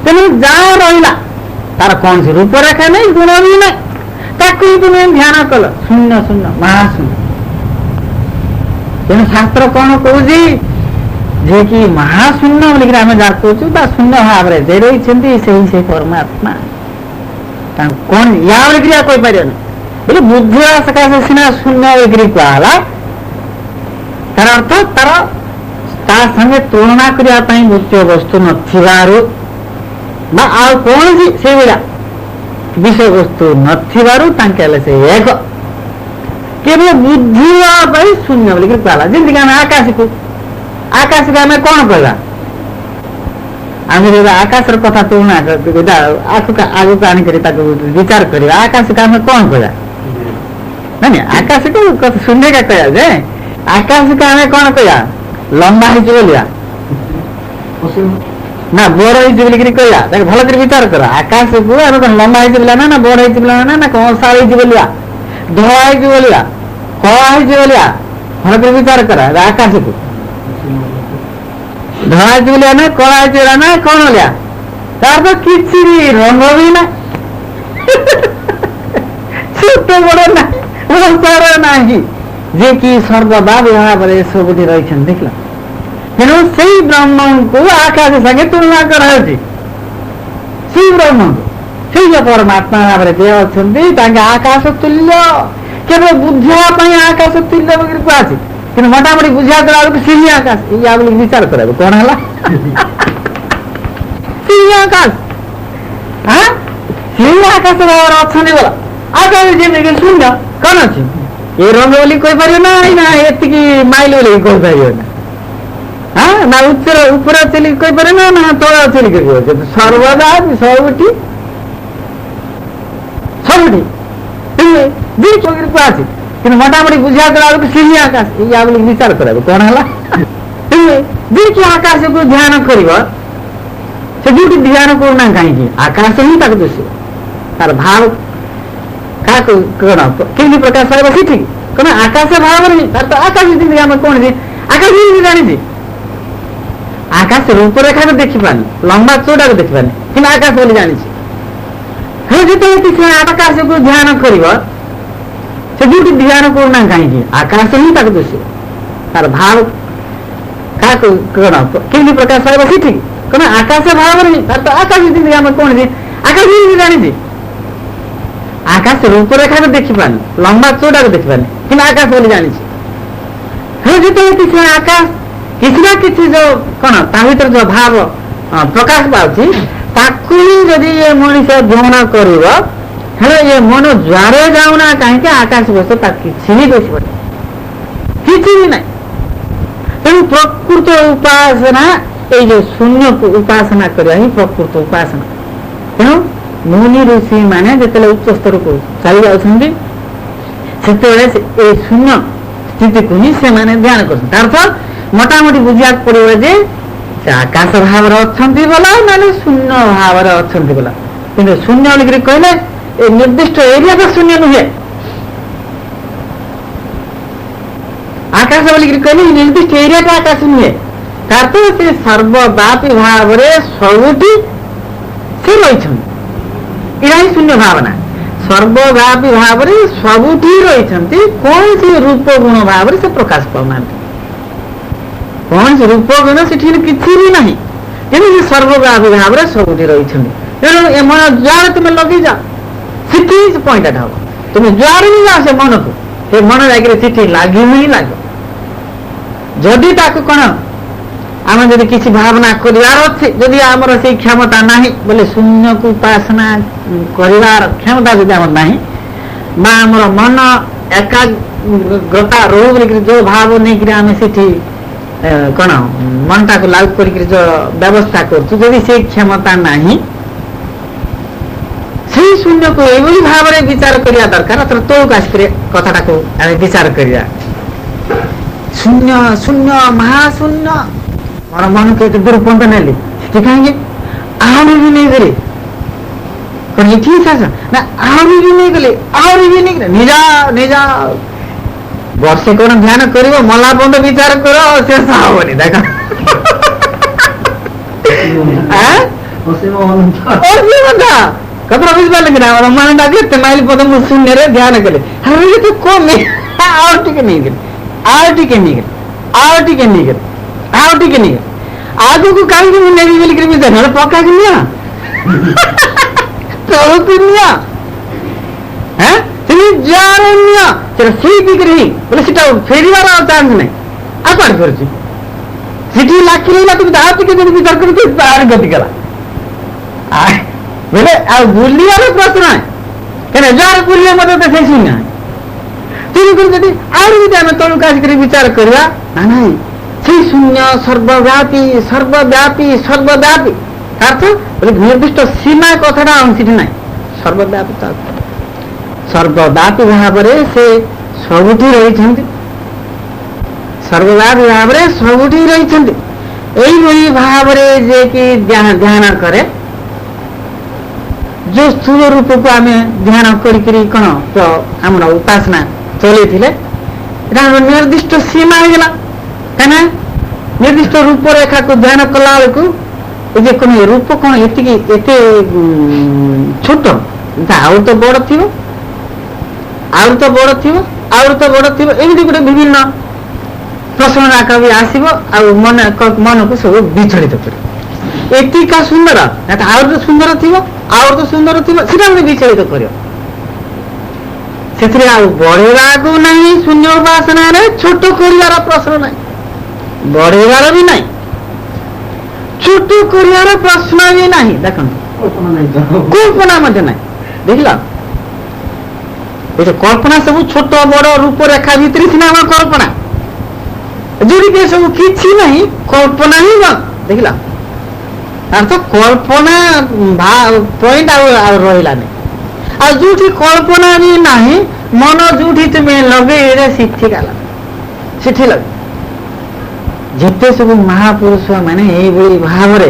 तेणु जहाँ रहा तार कौन सी रूपरेखा नहीं गुण भी नहीं ताकू ही तुम्हें ध्यान कल शून्य शून्य महाशून्य तेणु शास्त्र कौन कौन जे कि महाशून्य बोलिक आम जहाँ कहूँ शून्य भाव में जे रही से परमात्मा कौन या बोलिक कहीपर बोले बुद्धिवा सकाशे सीना शून्य बोलिक कहला तार अर्थ तार संगे तुलना करने मुख्य वस्तु नथिबारु बा आ कौन से विषय वस्तु नथिबारु तांके से एक केवल बुद्धिवा शून्य बोलिक कहला जमीक आम आकाश को आम कौन कहला आम जब आकाश कथा तुलना आगक आनिक विचार कर आकाश को आम कौन कहला नहीं आकाश को शून्य का कह जाए आकाश को आम कौन कह लंबा हो बोलिया ना बड़ हो कहला भल कर विचार कर आकाश को आम कौन लंबा हो ना बड़ हो ना कंसा बोलिया धड़ा हो बोलिया कला हो बोलिया भल कर विचार कर आकाश को धड़ा हो बोलिया ना कला हो ना कौन बोलिया तार तो किसी रंग भी ना छोट बड़ ना नहीं जे कि सर्वदा भाव सब रही देख तेणु से ब्रह्म को आकाश संगे तुलना कराई ब्रह्म को से जो परमात्मा भाव में जे अच्छा आकाश तुल्य केवल बुझापी आकाश तुल्य कहुच कि मोटामोटी बुझा कला सी आकाश या बोल विचार कर कौन है सी आकाश हाँ କେହି ଆକାଶ ଭାବରେ ଅଛନ୍ତି ବୋଲା ଆକାଶ ଯେମିତି ଶୂନ୍ୟ କଣ ଅଛି ଏ ରଙ୍ଗ ବୋଲି କହିପାରିବ ନା ନା ଏତିକି ମାଇଲ ବୋଲି କହିପାରିବ ନା ନା ଉଚ୍ଚର ଉପରେ ଅଛି ବୋଲି କହିପାରିବ ନା ତଳେ ଅଛି ବୋଲି କହିପାରିବ କିନ୍ତୁ ସର୍ବଦା ସବୁଠି ସବୁଠି ଅଛି କିନ୍ତୁ ମୋଟାମୋଟି ବୁଝିବା କଲା ବେଳକୁ ସେହି ଆକାଶ ୟା ବୋଲି ବିଚାର କରିବାକୁ କଣ ହେଲା ଯିଏକି ଆକାଶକୁ ଧ୍ୟାନ କରିବ ସେ ଯୋଉଠି ଧ୍ୟାନ କରୁନା କାହିଁକି ଆକାଶ ହିଁ ତାକୁ ଦିଶିବ ତାର ଭାବ କାହାକୁ କଣ କେମିତି ପ୍ରକାଶ ପାଇବ ସେଠି କଣ ଆକାଶ ଭାବରେ ହିଁ ତାର ତ ଆକାଶ ଯେମିତି ଆମେ କଣ ଆକାଶ ଯେମିତି ଜାଣିଛି ଆକାଶ ରୂପରେଖାକୁ ଦେଖିପାରୁନି ଲମ୍ବା ଚଉଡାକୁ ଦେଖିପାରୁନି କିନ୍ତୁ ଆକାଶ ବୋଲି ଜାଣିଛି ଯେତେବେଳେ ସେ ଆକାଶକୁ ଧ୍ୟାନ କରିବ ସେ ଯୋଉଠି ଧ୍ୟାନ କରୁନା କାହିଁକି ଆକାଶ ହିଁ ତାକୁ ଦିଶିବ ତାର ଭାବ କାହାକୁ କଣ କେମିତି ପ୍ରକାଶ ପାଇବ ସେଠି କଣ ଆକାଶ ଭାବରେ ହିଁ ତାର ତ ଆକାଶ ଯେମିତି ଆମେ କଣ ଆକାଶ ଯେମିତି ଜାଣିଛି ଆକାଶ ରୂପରେଖାକୁ ଦେଖିପାରୁନି ଲମ୍ବା ଚଉଡାକୁ ଦେଖିପାରୁନି କିନ୍ତୁ ଆକାଶ ବୋଲି ଜାଣିଛି ଯେତେବେଳେ ସେ ଆକାଶ କିଛି ନା କିଛି ଯୋଉ କଣ ତା ଭିତରେ ଯୋଉ ଭାବ ପ୍ରକାଶ ପାଉଛି ତାକୁ ହିଁ ଯଦି ଏ ମଣିଷ ଧ୍ୟାନ କରିବ ହେଲେ ଏ ମନ ଯୁଆଡେ ଯାଉନା କାହିଁକି ଆକାଶ ବସ୍ତୁ ତାକୁ କିଛି ବି ଦେଖିବନି କିଛି ବି ନାହିଁ ତେଣୁ ପ୍ରକୃତ ଉପାସନା ଏଇ ଯୋଉ ଶୂନ୍ୟକୁ ଉପାସନା କରିବା ହିଁ ପ୍ରକୃତ ଉପାସନା ତେଣୁ ମୁନି ଋଷି ମାନେ ଯେତେବେଳେ ଉଚ୍ଚ ସ୍ତରକୁ ଚାଲି ଯାଉଛନ୍ତି ସେତେବେଳେ ଏଇ ଶୂନ୍ୟ ସ୍ଥିତିକୁ ହିଁ ସେମାନେ ଧ୍ୟାନ କରୁଛନ୍ତି ତାର ଅର୍ଥ ମୋଟାମୋଟି ବୁଝିବାକୁ ପଡିବ ଯେ ସେ ଆକାଶ ଭାବରେ ଅଛନ୍ତି ବୋଲା ନହେଲେ ଶୂନ୍ୟ ଭାବରେ ଅଛନ୍ତି ବୋଲା କିନ୍ତୁ ଶୂନ୍ୟ ବୋଲିକିରି କହିଲେ ଏ ନିର୍ଦ୍ଦିଷ୍ଟ ଏରିଆ ତ ଶୂନ୍ୟ ନୁହେଁ ଆକାଶ ବୋଲିକିରି କହିଲେ ନିର୍ଦ୍ଦିଷ୍ଟ ଏରିଆଟା ଆକାଶ ନୁହେଁ ତାର ତ ସେ ସର୍ବବ୍ୟାପୀ ଭାବରେ ସବୁଠି ସେ ରହିଛନ୍ତି ଏଇଟା ହିଁ ଶୂନ୍ୟ ଭାବନା ସର୍ବବ୍ୟାପୀ ଭାବରେ ସବୁଠି ରହିଛନ୍ତି କୌଣସି ରୂପ ଗୁଣ ଭାବରେ ସେ ପ୍ରକାଶ ପାଉନାହାନ୍ତି କୌଣସି ରୂପ ଗୁଣ ସେଠି କିଛି ବି ନାହିଁ କିନ୍ତୁ ସେ ସର୍ବବ୍ୟାପୀ ଭାବରେ ସବୁଠି ରହିଛନ୍ତି ତେଣୁ ଏ ମନ ଯୁଆଡେ ତୁମେ ଲଗେଇ ଯାଅ ସେଠି ପଏଣ୍ଟଟା ହବ ତୁମେ ଯୁଆଡେ ବି ଯାଅ ସେ ମନକୁ ସେ ମନ ଯାଇକିରି ସେଠି ଲାଗିବ ହିଁ ଲାଗିବ ଯଦି ତାକୁ କଣ ଆମେ ଯଦି କିଛି ଭାବନା କରିବାର ଅଛି ଯଦି ଆମର ସେଇ କ୍ଷମତା ନାହିଁ ବୋଲେ ଶୂନ୍ୟକୁ ଉପାସନା କରିବାର କ୍ଷମତା ଯଦି ଆମର ନାହିଁ ବା ଆମର ମନ ଏକାଗ୍ରତା ରହୁ ବୋଲିକିରି ଯୋଉ ଭାବ ନେଇକିରି ଆମେ ସେଠି କଣ ମନଟାକୁ ଲାଗୁ କରିକିରି ଯୋଉ ବ୍ୟବସ୍ଥା କରୁଛୁ ଯଦି ସେଇ କ୍ଷମତା ନାହିଁ ସେଇ ଶୂନ୍ୟକୁ ଏଇଭଳି ଭାବରେ ବିଚାର କରିବା ଦରକାର ତଳକୁ ଆସିକରି କଥାଟାକୁ ଆମେ ବିଚାର କରିବା ଶୂନ୍ୟ ଶୂନ୍ୟ ମହାଶୂନ୍ୟ ମୋର ମନକୁ ଏତେ ଦୂର ପର୍ଯ୍ୟନ୍ତ ନେଲି ସେଠି କାହିଁକି ଆହୁରି ବି ନେଇଗଲେ କଣ ଏଠି ଚାଷ ନା ଆହୁରି ବି ନେଇଗଲେ ଆହୁରି ବି ନେଇଗଲେ ନିଜା ନିଜା ବର୍ଷେ କଣ ଧ୍ୟାନ କରିବ ମଲା ପର୍ଯ୍ୟନ୍ତ ବିଚାର କର ଶେଷ ହବନି ଦେଖ କଥା ବୁଝିପାରିଲେ କି ନା ଆମର ମନଟା କେତେ ମାଇଲ ପର୍ଯ୍ୟନ୍ତ ମୁଁ ଶୂନ୍ୟରେ ଧ୍ୟାନ କଲେ ତ କମେ ଆଉ ଟିକେ ନେଇଗଲେ ଆଉ ଟିକେ ନେଇଗଲେ ଆଉ ଟିକେ ନେଇଗଲେ ଆଉ ଟିକେ ନେଇଗଲେ ଆଗକୁ କାହିଁକି ମୁଁ ନେବି ବୋଲିକିରି ବିଚାର ନହେଲେ ପକାକି ନିଅ ତଳକୁ ନିଅ ଯାର ନିଅ ସେଟା ସେଇଠିକିରି ହିଁ ବୋଲେ ସେଟା ଫେରିବାର ଆଉ ଚାନ୍ସ ନାହିଁ ଆଉ କୁଆଡେ କରୁଛି ସେଠି ଲାଖି ରହିଲା তুমি ଆଉ ଟିକେ ଯଦି ବିଚାର କରୁଛି ତାର ଗତି କଲା ବୋଲେ ଆଉ ବୁଲିବାର ପ୍ରଶ୍ନ ନାହିଁ କାହିଁକିନା ଯାହାର ବୁଲିବା ମଧ୍ୟ ତ ସେଇ ଶୂନ୍ୟ ତେଣୁକରି ଯଦି ଆହୁରି ଯଦି ଆମେ ତଳକୁ ଆସିକରି ବିଚାର କରିବା ନା ନାହିଁ ସେଇ ଶୂନ୍ୟ ସର୍ବବ୍ୟାପୀ ସର୍ବବ୍ୟାପୀ ସର୍ବବ୍ୟାପୀ ଅର୍ଥ ବୋଲେ ନିର୍ଦ୍ଦିଷ୍ଟ ସୀମା କଥାଟା ସେଠି ନାହିଁ ସର୍ବବ୍ୟାପୀ ସର୍ବବ୍ୟାପୀ ଭାବରେ ସେ ସବୁଠି ରହିଛନ୍ତି ସର୍ବବ୍ୟାପୀ ଭାବରେ ସବୁଠି ରହିଛନ୍ତି ଏଇଭଳି ଭାବରେ ଯେ କି ଧ୍ୟାନ କରେ ଯୋଉ ସ୍ଥୂଳ ରୂପକୁ ଆମେ ଧ୍ୟାନ କରିକିରି କଣ ତ ଆମର ଉପାସନା ଚଲେଇଥିଲେ এটা ନିର୍ଦ୍ଦିଷ୍ଟ ସୀମା ହେଇଗଲା କାହିଁକିନା ନିର୍ଦ୍ଦିଷ୍ଟ ରୂପରେଖାକୁ ଧ୍ୟାନ କଲା ବେଳକୁ ଏ ଯେ କଣ ରୂପ କଣ ଏତିକି ଏତେ ଛୋଟ ଆଉ ତ ବଡ ଥିବ ଆଉ ତ ବଡ ଥିବ ଆଉ ତ ବଡ ଥିବ ଏମିତି ଗୋଟେ ବିଭିନ୍ନ ପ୍ରଶ୍ନ ଆକା ବି ଆସିବ ଆଉ ମନକୁ ସବୁ ବିଚଳିତ କରିବ ଏତିକା ସୁନ୍ଦର ଆଉ ତ ସୁନ୍ଦର ଥିବ ଆଉ ତ ସୁନ୍ଦର ଥିବ ସେଟା ଆମେ ବିଚଳିତ କରିବ ସେଥିରେ ଆଉ ବଢେଇବାକୁ ନାହିଁ ଶୂନ୍ୟ ଉପାସନାରେ ଛୋଟ କରିବାର ପ୍ରଶ୍ନ ନାହିଁ ବଢେଇବାର ବି ନାହିଁ ଛୋଟ କରିବାର ପ୍ରଶ୍ନ ବି ନାହିଁ ଦେଖନ୍ତୁ କଳ୍ପନା ମଧ୍ୟ ନାହିଁ ଦେଖିଲ ଏଇଟା କଳ୍ପନା ସବୁ ଛୋଟ ବଡ ରୂପରେଖା ଭିତରେ ସିନା ଆମର କଳ୍ପନା, ଯୋଉଠି ସବୁ କିଛି ନାହିଁ କଳ୍ପନା ହିଁ ବନ୍ଦ। ଦେଖିଲ ତ କଳ୍ପନା ପଏଣ୍ଟ ଆଉ ରହିଲାନି। ଆଉ ଯୋଉଠି କଳ୍ପନା ବି ନାହିଁ ମନ ଯୋଉଠି ତୁମେ ଲଗେଇଲେ ସେଠି ଲଗେ। ଯେତେ ସବୁ ମହାପୁରୁଷ ମାନେ ଏଇଭଳି ଭାବରେ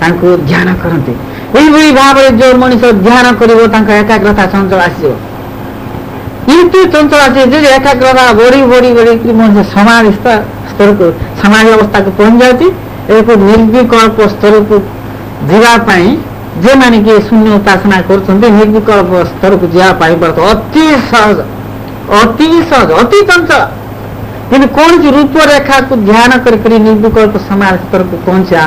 ତାଙ୍କୁ ଧ୍ୟାନ କରନ୍ତି, ଏଇଭଳି ଭାବରେ ଯୋଉ ମଣିଷ ଧ୍ୟାନ କରିବ ତାଙ୍କ ଏକାଗ୍ରତା ଚଞ୍ଚଳ ଆସିଯିବ। ଏମିତି ଚଞ୍ଚଳ ଅଛି ଯେ ଏକାଗ୍ରତା ବଢି ବଢି ବଢିକି ମଣିଷ ସମାଜ ସ୍ତରକୁ ସମାଜ ଅବସ୍ଥାକୁ ପହଞ୍ଚି ଯାଉଛି। ଏକ ନିର୍ବିକଳ୍ପ ସ୍ତରକୁ ଯିବା ପାଇଁ ଯେମାନେ କି ଶୂନ୍ୟ ଉପାସନା କରୁଛନ୍ତି, ନିର୍ବିକଳ୍ପ ସ୍ତରକୁ ଯିବା ପାଇଁ ଅତି ସହଜ ଅତି ଚଞ୍ଚଳ। କିନ୍ତୁ କୌଣସି ରୂପରେଖାକୁ ଧ୍ୟାନ କରି ନିର୍ବିକଳ୍ପ ସମାଜ ସ୍ତରକୁ ପହଞ୍ଚିବା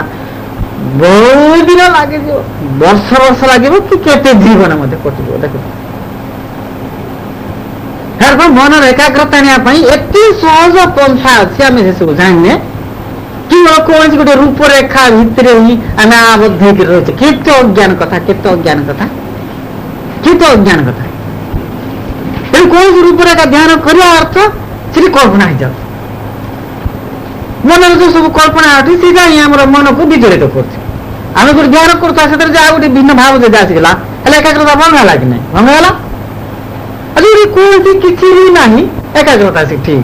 ବହୁ ଦିନ ଲାଗିଯିବ, ବର୍ଷ ଲାଗିବ କି କେତେ ଜୀବନ ମଧ୍ୟ କଟିଯିବ। ଦେଖନ୍ତୁ ମନର ଏକାଗ୍ରତା ଆଣିବା ପାଇଁ ଏତେ ସହଜ ପନ୍ଥା ଅଛି, ଆମେ ସେସବୁ ଜାଣିନେ। କେବଳ କୌଣସି ଗୋଟେ ରୂପରେଖା ଭିତରେ ହିଁ ଆମେ ଆବଦ୍ଧ ହେଇକି ରହୁଛେ। କେତେ ଅଜ୍ଞାନ କଥା ତେଣୁ କୌଣସି ରୂପରେଖା ଧ୍ୟାନ କରିବା ଅର୍ଥ ସେଠି କଳ୍ପନା ହେଇଯାଉଛି। ମନରେ ଯୋଉ ସବୁ କଳ୍ପନା ଅଛି ସେଇଟା ହିଁ ଆମର ମନକୁ ବିଚଳିତ କରୁଛି। ଆମେ ଗୋଟେ ଧ୍ୟାନ କରୁଥିବା ସେଥିରେ ଯାହା ଗୋଟେ ଭିନ୍ନ ଭାବ ଯଦି ଆସିଗଲା ହେଲେ ଏକାଗ୍ରତା ଭଙ୍ଗ ହେଲା କି ନାହିଁ? ଭଙ୍ଗ ହେଲା। ଯୋଉଠି କୌଣସି କିଛି ବି ନାହିଁ ଏକାଗ୍ରତା ସେଠି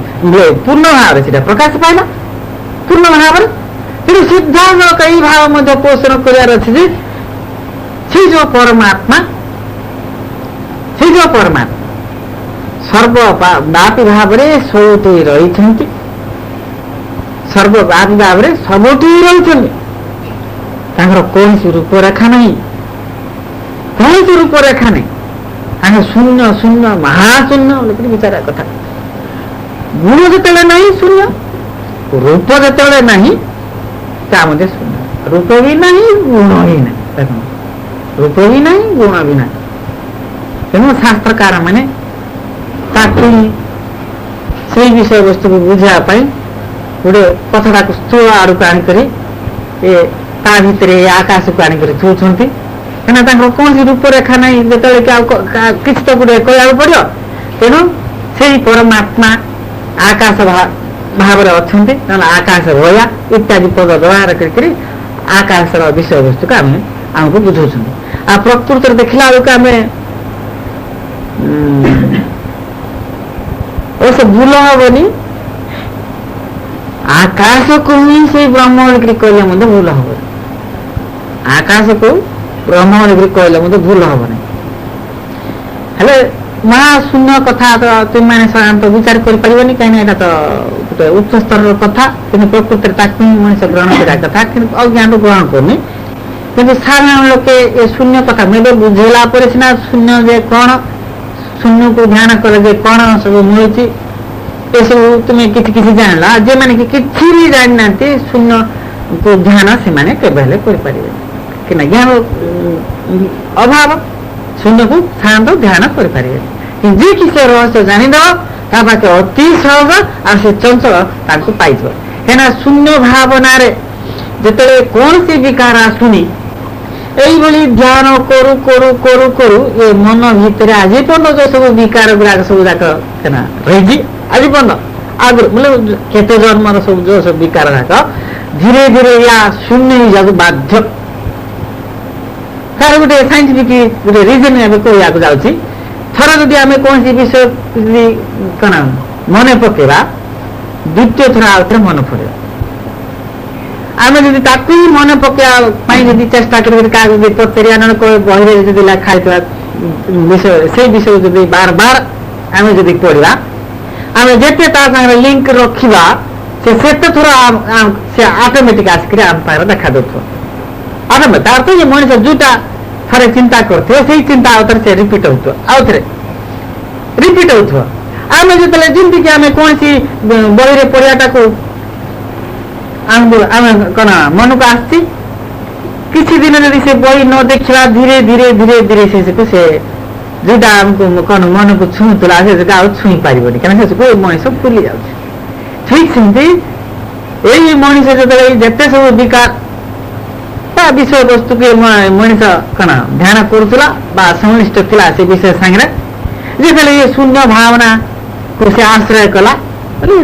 ପୂର୍ଣ୍ଣ ଭାବରେ ସେଟା ପ୍ରକାଶ ପାଇଲା ପୂର୍ଣ୍ଣ ଭାବରେ। କିନ୍ତୁ ସିଦ୍ଧାନ୍ତ ଏଇ ଭାବ ମଧ୍ୟ ପୋଷଣ କରିବାର ଅଛି ଯେ ସେଇ ଯୋଉ ପରମାତ୍ମା ସର୍ବବ୍ୟାପୀ ଭାବରେ ସବୁଠି ରହିଛନ୍ତି, ସର୍ବବ୍ୟାପୀ ଭାବରେ ସବୁଠି ରହିଛନ୍ତି। ତାଙ୍କର କୌଣସି ରୂପରେଖା ନାହିଁ, ତାଙ୍କ ଶୂନ୍ୟ ମହାଶୂନ୍ୟ ବିଚାର କଥା। ଗୁଣ ଯେତେବେଳେ ନାହିଁ ଶୂନ୍ୟ, ରୂପ ଯେତେବେଳେ ନାହିଁ ତା ମଧ୍ୟ ଶୂନ୍ୟ। ରୂପ ବି ନାହିଁ ଗୁଣ ବି ନାହିଁ। ଦେଖନ୍ତୁ ରୂପ ବି ନାହିଁ ଗୁଣ ବି ନାହିଁ। ତେଣୁ ଶାସ୍ତ୍ରକାର ମାନେ ତାକୁ ସେଇ ବିଷୟବସ୍ତୁକୁ ବୁଝିବା ପାଇଁ ଗୋଟେ କଥାଟାକୁ ସ୍ଥୂଳ ଆଡ଼କୁ ଆଣିକରି ତା ଭିତରେ ଆକାଶକୁ ଆଣିକରି ଥଉଛନ୍ତି। କାହିଁକିନା ତାଙ୍କର କୌଣସି ରୂପରେଖା ନାହିଁ, ଯେତେବେଳେ କି ଆଉ କିଛି ତ ଗୋଟେ କହିବାକୁ ପଡିବ। ତେଣୁ ସେଇ ପରମାତ୍ମା ଆକାଶ ଭାବରେ ଅଛନ୍ତି, ନହେଲେ ଆକାଶ ଭୟା ଇତ୍ୟାଦି ପଦ ବ୍ୟବହାର କରିକିରି ଆକାଶର ବିଷୟବସ୍ତୁକୁ ଆମକୁ ବୁଝାଉଛନ୍ତି। ଆଉ ପ୍ରକୃତରେ ଦେଖିଲା ବେଳକୁ ଆମେ ଅବଶ୍ୟ ଭୁଲ ହବନି, ଆକାଶକୁ ହିଁ ସେଇ ବ୍ରହ୍ମ ବୋଲିକିରି କହିଲେ ମଧ୍ୟ ଭୁଲ ହବନି। ଆକାଶକୁ ବ୍ରହ୍ମ ବୋଲିକିରି କହିଲେ ମଧ୍ୟ ଭୁଲ ହବ ନାହିଁ। ହେଲେ ମହାଶୂନ୍ୟ କଥା ତ ତୁମେମାନେ ସାଧାରଣତଃ ବିଚାର କରିପାରିବନି, କାହିଁକିନା ଏଇଟା ତ ଗୋଟେ ଉଚ୍ଚ ସ୍ତରର କଥା। କିନ୍ତୁ ପ୍ରକୃତରେ ତାକୁ ହିଁ ମଣିଷ ଗ୍ରହଣ କରିବା କଥା, କିନ୍ତୁ ଅଜ୍ଞାନରୁ ଗ୍ରହଣ କରୁନି। କିନ୍ତୁ ସାଧାରଣ ଲୋକେ ଏ ଶୂନ୍ୟ କଥା ଏବେ ବୁଝେଇଲା ପରେ ସିନା ଶୂନ୍ୟ ଯେ କ'ଣ, ଶୂନ୍ୟକୁ ଧ୍ୟାନ କଲେ ଯେ କ'ଣ ସବୁ ମିଳୁଛି ଏସବୁ ତୁମେ କିଛି ଜାଣିଲ। ଯେମାନେ କି କିଛି ବି ଜାଣିନାହାନ୍ତି ଶୂନ୍ୟକୁ ଧ୍ୟାନ ସେମାନେ କେବେ ହେଲେ କରିପାରିବେ କିନା, ଜ୍ଞାନ ଅଭାବ ଶୂନ୍ୟକୁ ସାଧାରଣତଃ ଧ୍ୟାନ କରିପାରିବେ। କିନ୍ତୁ ଯିଏ କି ସେ ରହସ୍ୟ ଜାଣିଦେବ ତା ପାଖେ ଅତି ସହଜ ଆଉ ସେ ଚଞ୍ଚଳ ତାଙ୍କୁ ପାଇଯିବ। କାହିଁକିନା ଶୂନ୍ୟ ଭାବନାରେ ଯେତେବେଳେ କୌଣସି ବିକାର ଆସୁନି, এইভাবে ধ্যান করু করু করু করু এ মন ভিতরে আজি পর্যন্ত যে সব বিকার গুড়াক সব যাক কেনা রয়েছি আজি পর্যন্ত আগে বলে কেতে জন্মর সব যে সব বিকার যাক ধীরে ধীরে ইয়া শূন্য হয়ে যাক বাধ্য। তার গোটে সাইন্টিফিক গোটে রিজন আমি কহিବାକୁ যাচ্ছি। থর যদি আমি কোনসি বিষয় যদি কোন মনে পকেবা দ্বিতীয় থর আউথরে মনে পড়ে, আমি যদি তাকে মনে পকাইয়া যদি চেষ্টা করি কাগজ যদি পচারিয়া না বহিরে যদি লেখা হইଥିବା বিষয় সেই বিষয় যদি বার বার আমি যদি পড়িবা, আমি যেতে তা সাথে লিঙ্ক রখিবা সে সেতে থর সে অটোমেটিক আসিকি আম পাখে দেখা দেউথ। অটোমেটিক তার তো যে মଣିষ যেটা থরে চিন্তা করথিব সেই চিন্তা আউথরে সে রিপিট হউথিব, আউথরে রিপিট হউথিব। আমি যেতলে যেমিতিকি আমি কোনসি বহিরে পড়িয়াটাକୁ ଆମେ କଣ ମନକୁ ଆସିଛି, କିଛି ଦିନ ଯଦି ସେ ବହି ନ ଦେଖିବା ଧୀରେ ଧୀରେ ଧୀରେ ଧୀରେ ସେକୁ ସେ ଯୋଉଟା ଆମକୁ କଣ ମନକୁ ଛୁଉଁଥିଲା ସେ ଜାଗା ଆଉ ଛୁଇଁ ପାରିବନି, କାରଣ ସେକୁ ଏ ମଣିଷ ଭୁଲି ଯାଉଛି। ଠିକ ସେମିତି ଏଇ ମଣିଷ ଯେତେବେଳେ ଯେତେ ସବୁ ବିକାର ତା ବିଷୟବସ୍ତୁକୁ ମଣିଷ କଣ ଧ୍ୟାନ କରୁଥିଲା ବା ସଂଶ୍ଳିଷ୍ଟ ଥିଲା ସେ ବିଷୟ ସାଙ୍ଗରେ ଯେତେବେଳେ ଏ ଶୂନ୍ୟ ଭାବନାକୁ ସେ ଆଶ୍ରୟ କଲା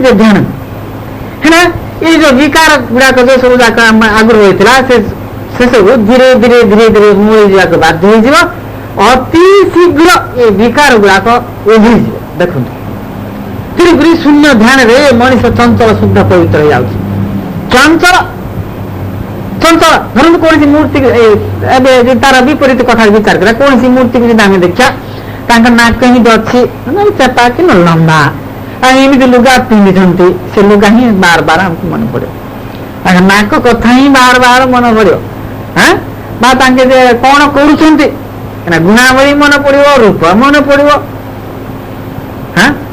ଯେ ଧ୍ୟାନ ହେଲା ଏଇ ଯୋଉ ବିକାର ଗୁଡାକ ଯୋଉ ସବୁ ଯାକ ଆଗରୁ ରହିଥିଲା ସେସବୁ ଧୀରେ ଧୀରେ ଧୀରେ ଧୀରେ ମୂଳି ଯିବାକୁ ବାଧ୍ୟ ହେଇଯିବ ଅତି ଶୀଘ୍ର ଏ ବିକାର ଗୁଡାକ ଓହ୍ଲେଇଯିବ। ଦେଖନ୍ତୁ ତେଣୁକରି ଶୂନ୍ୟ ଧ୍ୟାନରେ ମଣିଷ ଚଞ୍ଚଳ ଶୁଦ୍ଧ ପବିତ୍ର ହେଇଯାଉଛି। ଚଞ୍ଚଳ ଚଞ୍ଚଳ ଧରନ୍ତୁ କୌଣସି ମୂର୍ତ୍ତି ଏବେ ତାର ବିପରୀତ କଥା ବିଚାର କରିବା କୌଣସି ମୂର୍ତ୍ତିକୁ ଯଦି ଆମେ ଦେଖିବା ତାଙ୍କ ନାକ ଏମିତି ଅଛି ଚେପା କି ଲମ୍ବା ଏମିତି ଲୁଗା ପିନ୍ଧିଛନ୍ତି ସେ ଲୁଗା ହିଁ ବାର ବାର ଆମକୁ ମନେ ପଡିବ ତାଙ୍କ ନାକ କଥା ହିଁ ବାର ବାର ମନେ ପଡିବ ବା ତାଙ୍କେ ଯେ କଣ କରୁଛନ୍ତି ଗୁଣାବଳୀ ମନେ ପଡିବ ରୂପ ମନେ ପଡିବ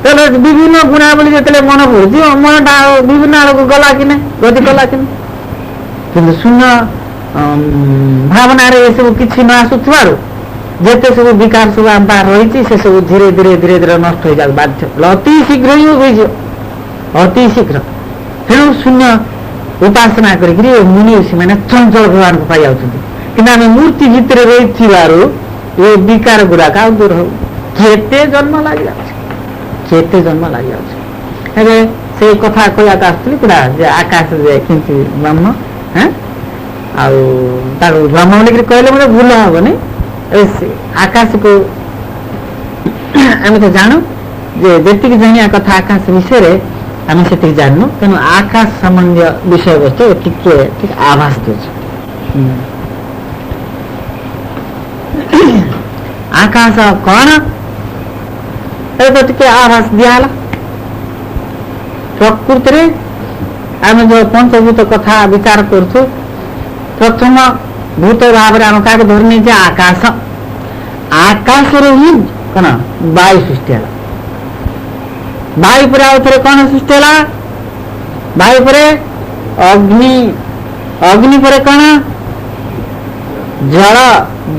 ତାହେଲେ ବିଭିନ୍ନ ଗୁଣାବଳୀ ଯେତେବେଳେ ମନେ ପଡୁଛି ମନଟା ବିଭିନ୍ନ ଆଡକୁ ଗଲା କି ନାହିଁ ଗତି କଲା କି ନାହିଁ କିନ୍ତୁ ଶୂନ୍ୟ ଭାବନାରେ ଏସବୁ କିଛି ନ ଆସୁଥିବାରୁ ଯେତେ ସବୁ ବିକାର ସବୁ ଆମ ପାଖରେ ରହିଛି ସେ ସବୁ ଧୀରେ ଧୀରେ ଧୀରେ ଧୀରେ ନଷ୍ଟ ହେଇଯାଉଛି ବାଧ୍ୟ ଅତି ଶୀଘ୍ର ହିଁ ହୋଇଯିବ ଅତି ଶୀଘ୍ର। ତେଣୁ ଶୂନ୍ୟ ଉପାସନା କରିକିରି ମୁନି ଋଷିମାନେ ଚଞ୍ଚଳ ଭଗବାନଙ୍କୁ ପାଇଯାଉଛନ୍ତି କିନ୍ତୁ ଆମେ ମୂର୍ତ୍ତି ଭିତରେ ରହିଥିବାରୁ ଏ ବିକାର ଗୁଡାକ ଆଉ ଦୂର ହଉ କେତେ ଜନ୍ମ ଲାଗିଯାଉଛି କେତେ ଜନ୍ମ ଲାଗିଯାଉଛି। ଏବେ ସେଇ କଥା କହିବାକୁ ଆସୁଥିଲି ପୁରା ଯେ ଆକାଶରେ କେମିତି ବ୍ରହ୍ମ ଆଉ ତାକୁ ବ୍ରହ୍ମ ବୋଲିକିରି କହିଲେ ମୋତେ ଭୁଲ ହବନି ଆକାଶକୁ ଆମେ ତ ଜାଣୁ ଯେ ଯେତିକି ଜାଣିବା କଥା ଆକାଶ ବିଷୟରେ ଆମେ ସେତିକି ଜାଣିନୁ ତେଣୁ ଆକାଶ ସମ୍ବନ୍ଧୀୟ ବିଷୟବସ୍ତୁ ଟିକେ ଆଭାସ ଦେଉଛି। ଆକାଶ କଣ ଏବେ ଟିକେ ଆଭାସ ଦିଆହେଲା। ପ୍ରକୃତିରେ ଆମେ ଯୋଉ ପଞ୍ଚଭୂତ କଥା ବିଚାର କରୁଛୁ ପ୍ରଥମ ଭୂତ ଭାବରେ ଆମେ କାହାକୁ ଧରି ନେଇଛେ ଆକାଶ ଆକାଶରୁ ହିଁ କଣ ବାୟୁ ସୃଷ୍ଟି ହେଲା ବାୟୁ ପରେ ଆଉ ଥରେ କଣ ସୃଷ୍ଟି ହେଲା ବାୟୁ ପରେ ଅଗ୍ନି ଅଗ୍ନି ପରେ କଣ ଜଳ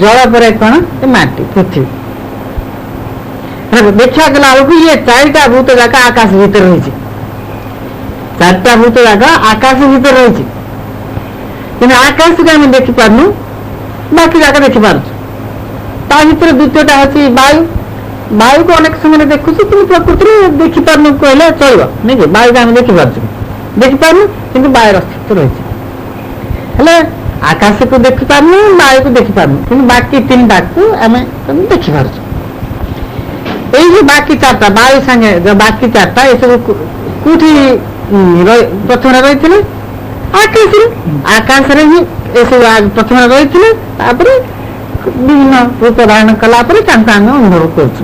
ଜଳ ପରେ କଣ ମାଟି ପୃଥିବୀ ଦେଖିବାକୁ ଗଲା ବେଳକୁ ଇଏ ଚାରିଟା ଭୂତ ଯାକ ଆକାଶ ଭିତରେ ରହିଛି ଚାରିଟା ଭୂତ ଯାକ ଆକାଶ ଭିତରେ ରହିଛି କିନ୍ତୁ ଆକାଶକୁ ଆମେ ଦେଖିପାରୁନୁ ବାକି ଯାକ ଦେଖିପାରୁଛୁ ତା ଭିତରେ ଦ୍ୱିତୀୟଟା ହଉଛି ବାୟୁ ବାୟୁକୁ ଅନେକ ସମୟରେ ଦେଖୁଛୁ କିନ୍ତୁ ପ୍ରକୃତିରେ ଦେଖିପାରୁନୁ କହିଲେ ଚଳିବ ନାଇଁ କି ବାୟୁକୁ ଆମେ ଦେଖିପାରୁଛୁ ଦେଖିପାରୁନୁ କିନ୍ତୁ ବାୟୁର ଅସ୍ତିତ୍ୱ ରହିଛି ହେଲେ ଆକାଶକୁ ଦେଖିପାରୁନୁ ବାୟୁକୁ ଦେଖିପାରୁନୁ କିନ୍ତୁ ବାକି ତିନିଟାକୁ ଆମେ ଦେଖିପାରୁଛୁ। ଏଇ ଯୋଉ ବାକି ଚାରିଟା ବାୟୁ ସାଙ୍ଗେ ବାକି ଚାରିଟା ଏସବୁ କୋଉଠି ପ୍ରଥମେ ରହିଥିଲେ ଆକାଶରେ ଆକାଶରେ ହିଁ ଏସବୁ ପ୍ରଥମେ ରହିଥିଲେ ତାପରେ ବିଭିନ୍ନ ରୂପ ଧାରଣ କଲା ପରେ ତାଙ୍କୁ ଆମେ ଅନୁଭବ କରୁଛୁ।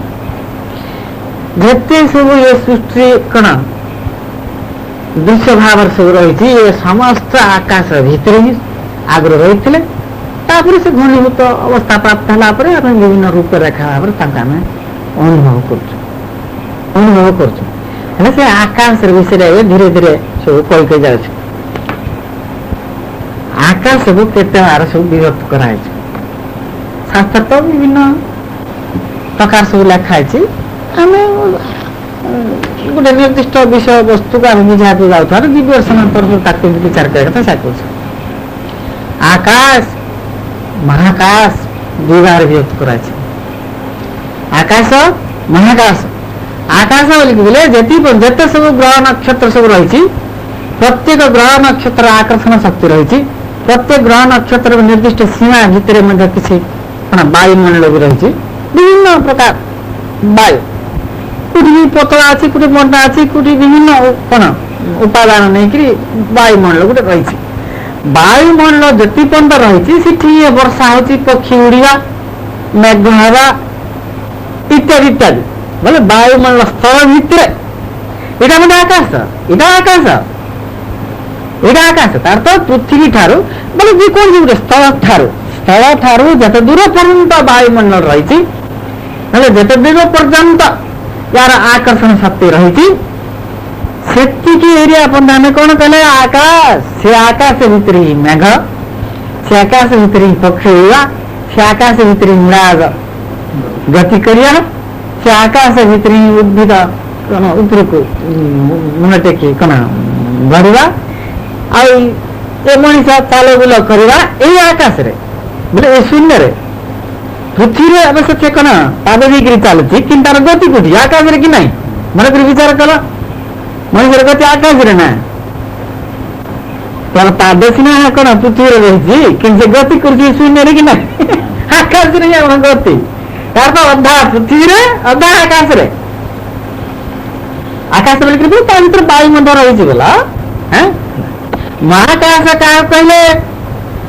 ଯେତେ ସବୁ ଏ ସୃଷ୍ଟି କଣ ଦୃଶ୍ୟ ଭାବରେ ସବୁ ରହିଛି ଏ ସମସ୍ତ ଆକାଶ ଭିତରେ ହିଁ ଆଗରୁ ରହିଥିଲେ ତାପରେ ସେ ଘନୀଭୂତ ଅବସ୍ଥା ପ୍ରାପ୍ତ ହେଲା ପରେ ଆମେ ବିଭିନ୍ନ ରୂପରେଖା ଭାବରେ ତାଙ୍କୁ ଆମେ ଅନୁଭବ କରୁଛୁ ହେଲେ ସେ ଆକାଶ ବିଷୟରେ ଏବେ ଧୀରେ ଧୀରେ ସବୁ କହି ଯାଉଛି। ଆକାଶକୁ କେତେ ବାର ସବୁ ବିଭକ୍ତ କରାଯାଇଛି ଶାସ୍ତ୍ର ତ ବିଭିନ୍ନ ପ୍ରକାର ସବୁ ଲେଖା ହେଇଛି ଆମେ ଗୋଟେ ନିର୍ଦ୍ଦିଷ୍ଟ ବିଷୟ ବସ୍ତୁକୁ ଆମେ ବୁଝାଇବାକୁ ଯାଉଥିବାର ଦିବ୍ୟଦର୍ଶନ ତରଫରୁ ତାକୁ ବିଚାର କରିବା କଥା ସେ କହୁଛୁ। ଆକାଶ ମହାକାଶ ଦୁଇ ଭାଗରେ ବିଭକ୍ତ କରାଯାଇଛି ଆକାଶ ମହାକାଶ ଆକାଶ ବୋଲିକି ବୋଲେ ଯେତେ ସବୁ ଗ୍ରହ ନକ୍ଷତ୍ର ସବୁ ରହିଛି ପ୍ରତ୍ୟେକ ଗ୍ରହ ନକ୍ଷତ୍ର ଆକର୍ଷଣ ଶକ୍ତି ରହିଛି ପ୍ରତ୍ୟେକ ଗ୍ରହ ନକ୍ଷତ୍ର ନିର୍ଦ୍ଦିଷ୍ଟ ସୀମା ଭିତରେ ମଧ୍ୟ କିଛି କଣ ବାୟୁମଣ୍ଡଳ ବି ରହିଛି ବିଭିନ୍ନ ପ୍ରକାର ବାୟୁ କୋଉଠି ବି ପତଳା ଅଛି କୋଉଠି ମୋଟା ଅଛି କୋଉଠି ବିଭିନ୍ନ କଣ ଉପାଦାନ ନେଇକରି ବାୟୁମଣ୍ଡଳ ଗୋଟେ ରହିଛି ବାୟୁମଣ୍ଡଳ ଯେତିକି ପର୍ଯ୍ୟନ୍ତ ରହିଛି ସେଠି ବର୍ଷା ହଉଛି ପକ୍ଷୀ ଉଡ଼ିବା ମେଘ ହେବା ଇତ୍ୟାଦି ଇତ୍ୟାଦି ବୋଲେ ବାୟୁମଣ୍ଡଳ ସ୍ଥଳ ଭିତରେ ଏଇଟା ମଧ୍ୟ ଆକାଶ ଏଇଟା ଆକାଶ ତାର ତ ପୃଥିବୀ ଠାରୁ ବୋଲେ ଯେକୌଣସି ଗୋଟେ ସ୍ଥଳ ଠାରୁ ଯେତେ ଦୂର ପର୍ଯ୍ୟନ୍ତ ବାୟୁମଣ୍ଡଳ ରହିଛି ହେଲେ ଯେତେ ଦୂର ପର୍ଯ୍ୟନ୍ତ यार आकर्षण शक्ति रही सेतिकी एरिया पन्त आमे कौन कहले आकाश से आकाश भितर ही मेघ से आकाश भितर ही पक्षी हुआ से आकाश भितर ही उड़ाग गति करिया से आकाश भितर ही उद्भिद ऊपर को मुन टेकी कना बढ़िया आई ଏ ମଣିଷ ଚାଲ ବୁଲ କରିବା ଏଇ ଆକାଶରେ ବୋଲେ ଏ ଶୂନ୍ୟରେ ପୃଥିବୀରେ ଅବଶ୍ୟ ସେ କଣ ପାଦ ଦେଇକିରି ଚାଲୁଛି କିନ୍ତୁ ତାର ଗତି କୋଉଠି ଆକାଶରେ କି ନାହିଁ ମନେକରି ବିଚାର କର ମଣିଷର ଗତି ଆକାଶରେ ନା ତାର ପାଦ ସିନା କଣ ପୃଥିବୀରେ ରହିଛି କିନ୍ତୁ ସେ ଗତି କରୁଛି ଶୂନ୍ୟରେ କି ନାହିଁ ଆକାଶରେ ହିଁ ଆମ ଗତି ତାର ତ ଅଧା ପୃଥିବୀରେ ଅଧା ଆକାଶରେ ଆକାଶ ବୋଲିକିରି ତା ଭିତରେ ବାୟୁ ମଧ୍ୟ ରହିଛି ବୋଲା ମହାକାଶ କାହା କହିଲେ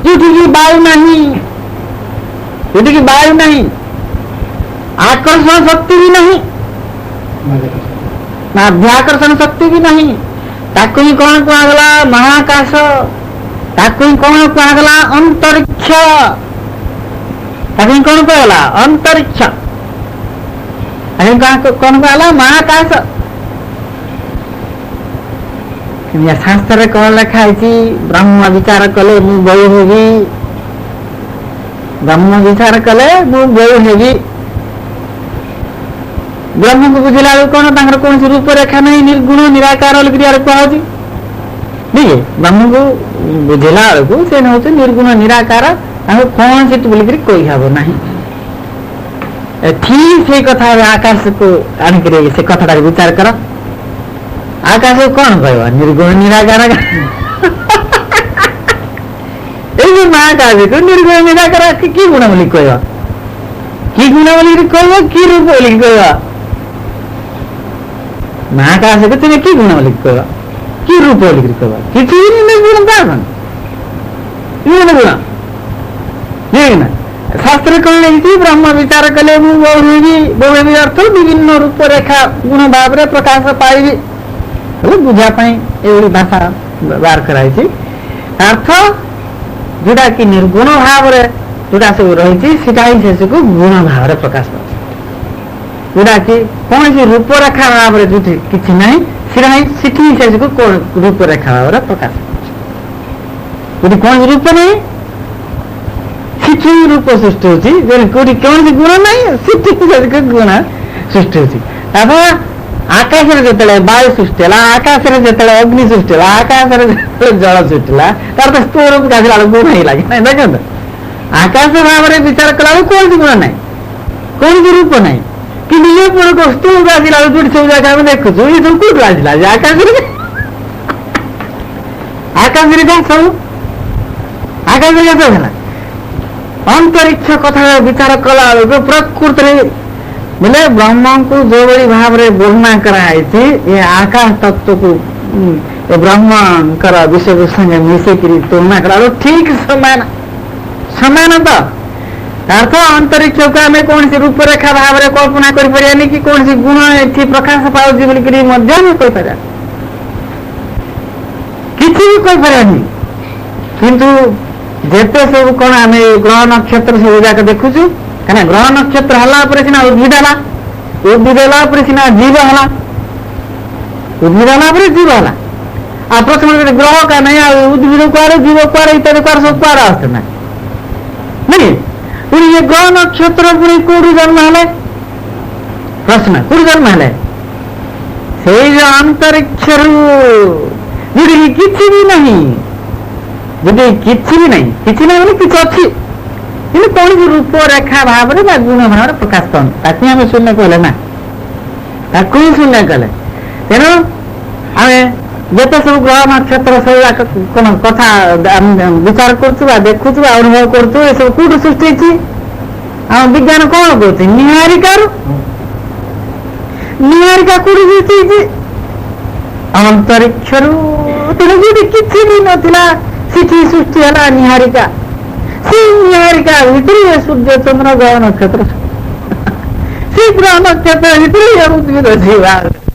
ଯୋଉଠିକି ବାୟୁ ନାହିଁ ଯୋଉଠିକି ବାୟୁ ନାହିଁ ଆକର୍ଷଣ ଶକ୍ତି ବି ନାହିଁ ମାଧ୍ୟାକର୍ଷଣ ଶକ୍ତି ବି ନାହିଁ ତାକୁ ହିଁ କଣ କୁହାଗଲା ମହାକାଶ ତାକୁ ହିଁ କଣ କୁହାଗଲା ଅନ୍ତରିକ୍ଷ ତାକୁ ହିଁ କଣ କୁହାଗଲା ଅନ୍ତରିକ୍ଷ କଣ କୁହାଗଲା ମହାକାଶ ଶାସ୍ତ୍ରରେ କଣ ଲେଖା ହେଇଛି ବ୍ରହ୍ମ ବିଚାର କଲେ ମୁଁ ବୟୁ ହେବି ବ୍ରହ୍ମ ବିଚାର କଲେ ମୁଁ ବୟୁ ହେବି ବ୍ରହ୍ମକୁ ବୁଝିଲା ବେଳକୁ କଣ ତାଙ୍କର କୌଣସି ରୂପରେଖା ନାହିଁ ନିର୍ଗୁଣ ନିରାକାର କୁହାଯାଉଛି ଠିକ ବ୍ରହ୍ମକୁ ବୁଝିଲା ବେଳକୁ ସେ ହଉଛି ନିର୍ଗୁଣ ନିରାକାର ତାଙ୍କୁ କୌଣସି ବୋଲିକିରି କହିହବ ନାହିଁ ଠିକ ସେଇ କଥା ଆକାଶକୁ ଆଣିକିରି ସେ କଥାଟାକୁ ବିଚାର କର ଆକାଶକୁ କଣ କହିବ ନିର୍ଗୁଣ ନିରାକାର ଏଇ ଯୋଉ ମହାକାଶକୁ ନିର୍ଗୁଣ ନିରାକାର କି ଗୁଣ ବୋଲି କହିବ କି ଗୁଣ ବୋଲିକିରି କହିବ କି ରୂପ ବୋଲିକି କହିବ ମହାକାଶକୁ ତୁମେ କି ଗୁଣ ବୋଲିକି କହିବ କି ରୂପ ବୋଲିକିରି କହିବ କିଛି ନିର୍ଗୁଣ ଗୁଣ ନା ଶାସ୍ତ୍ରରେ କଣ ଲେଖିଛି ବ୍ରହ୍ମ ବିଚାର କଲେ ମୁଁ ବହୁ ହେବି ଅର୍ଥ ବିଭିନ୍ନ ରୂପରେଖା ଗୁଣ ଭାବରେ ପ୍ରକାଶ ପାଇବି ବୁଝା ପାଇଁ ଏଭଳି ଭାଷା ବ୍ୟବହାର କରାଯାଇଛି ଅର୍ଥ ଯୋଉଟା କି ନିର୍ଗୁଣ ଭାବରେ ଯୋଉଟା ସବୁ ରହିଛି ସେଟା ହିଁ ଶେଷକୁ ଗୁଣ ଭାବରେ ପ୍ରକାଶ ପାଉଛି ଯୋଉଟା କି କୌଣସି ରୂପରେଖା ଭାବରେ ଯୋଉଠି କିଛି ନାହିଁ ସେଟା ହିଁ ସେଠି ହିଁ ଶେଷକୁ ରୂପରେଖା ଭାବରେ ପ୍ରକାଶ ପାଉଛି ଯଦି କୌଣସି ରୂପ ନାହିଁ ସେଠି ରୂପ ସୃଷ୍ଟି ହଉଛି କୋଉଠି କୌଣସି ଗୁଣ ନାହିଁ ସେଠି ଶେଷକୁ ଗୁଣ ସୃଷ୍ଟି ହଉଛି ତାପରେ ଆକାଶରେ ଯେତେବେଳେ ବାୟୁ ସୃଷ୍ଟି ହେଲା ଆକାଶରେ ଯେତେବେଳେ ଅଗ୍ନି ସୃଷ୍ଟି ହେଲା ଆକାଶରେ ଯେତେବେଳେ ଜଳ ସୃଷ୍ଟି ହେଲା ତାର ତ ସ୍ଥୂଳ ରୂପ ଆସିଲା ବେଳକୁ ଗୁଣ ହିଁ ଲାଗେ ନାଇଁ ଦେଖନ୍ତୁ ଆକାଶ ଭାବରେ ବିଚାର କଲା ବେଳକୁ କୌଣସି ଗୁଣ ନାହିଁ କୌଣସି ରୂପ ନାହିଁ କିନ୍ତୁ ଇଏ ପୁଣି ସ୍ଥୂଳକୁ ଆସିଲା ବେଳକୁ ଯୋଉଠି ସବୁ ଜାଗା ଆମେ ଦେଖୁଛୁ ଇଏ ସବୁ କୋଉଠୁ ଆସିଲା ଯେ ଆକାଶରେ ଯାହା ସବୁ ଆକାଶରେ କେତେ ହେଲା ଅନ୍ତରିକ୍ଷ କଥା ବିଚାର କଲା ବେଳକୁ ପ୍ରକୃତରେ ବୋଲେ ବ୍ରହ୍ମଙ୍କୁ ଯୋଉଭଳି ଭାବରେ ବର୍ଣ୍ଣନା କରାଯାଇଛି ଏ ଆକାଶ ତତ୍ଵକୁ ବ୍ରହ୍ମଙ୍କର ବିଷୟକୁ ସାଙ୍ଗେ ମିଶେଇକିରି ତୁଳନା କଲା ବେଳକୁ ଠିକ ସମାନ ତ ଅର୍ଥ ଅନ୍ତରିକ୍ଷକୁ ଆମେ କୌଣସି ରୂପରେଖା ଭାବରେ କଳ୍ପନା କରିପାରିବାନି କି କୌଣସି ଗୁଣ ଏଠି ପ୍ରକାଶ ପାଉଛି ବୋଲିକିରି ମଧ୍ୟ ଆମେ କହିପାରିବା କିଛି ବି କହିପାରିବାନି କିନ୍ତୁ ଯେତେ ସବୁ କଣ ଆମେ ଗ୍ରହ ନକ୍ଷତ୍ର ସବୁ ଯାକ ଦେଖୁଛୁ କାହିଁକି ଗ୍ରହ ନକ୍ଷତ୍ର ହେଲା ପରେ ସିନା ଉଦ୍ଭିଦ ହେଲା ପରେ ସିନା ଜୀବ ହେଲା ଉଦ୍ଭିଦ ହେଲା ପରେ ଜୀବ ହେଲା ଆଉ ପ୍ରଥମେ ଗୋଟେ ଗ୍ରହ କା ନାହିଁ ଆଉ ଉଦ୍ଭିଦ କୁଆଡେ ଜୀବ କୁଆଡେ ଇତ୍ୟାଦି କୁଆଡେ ସବୁ କୁଆଡେ ଆସେ ନା ନାଇଁ ପୁଣି ଏ ଗ୍ରହ ନକ୍ଷତ୍ର ପୁଣି କୋଉଠି ଜନ୍ମ ହେଲେ ପ୍ରଶ୍ନ କୋଉଠି ଜନ୍ମ ହେଲେ ସେଇ ଯୋଉ ଅନ୍ତରିକ୍ଷରୁ ଯୋଉଠି କିଛି ବି ନାହିଁ ଯଦି କିଛି ବି ନାହିଁ ବୋଲି କିଛି ଅଛି କିନ୍ତୁ କୌଣସି ରୂପରେଖା ଭାବରେ ବା ଗୁଣ ଭାବରେ ପ୍ରକାଶ ପାଉନି ତାକୁ ଆମେ ଶୂନ୍ୟ କହିଲେ ନା ତାକୁ ହିଁ ଶୂନ୍ୟ କଲେ ତେଣୁ ଆମେ ଯେତେ ସବୁ ଗ୍ରହ ନକ୍ଷତ୍ର ସବୁ କଣ କଥା ବିଚାର କରୁଛୁ ବା ଦେଖୁଛୁ ବା ଅନୁଭବ କରୁଛୁ ଏସବୁ କୋଉଠୁ ସୃଷ୍ଟି ହେଇଛି ଆମ ବିଜ୍ଞାନ କଣ କହୁଛି ନିହାରିକା କୋଉଠୁ ସୃଷ୍ଟି ହେଇଛି ଅନ୍ତରିକ୍ଷରୁ ତେଣୁ ଯୋଉଠି କିଛି ବି ନଥିଲା ସେଠି ସୃଷ୍ଟି ହେଲା ନିହାରିକା ସେ ନିହାରିକା ଭିତରେ ସୂର୍ଯ୍ୟ ଚନ୍ଦ୍ର ଗ୍ରହ ନକ୍ଷତ୍ର ସେ ଗ୍ରହ ନକ୍ଷତ୍ର ଭିତରେ ଉଦ୍ଭିଦ ଅଛି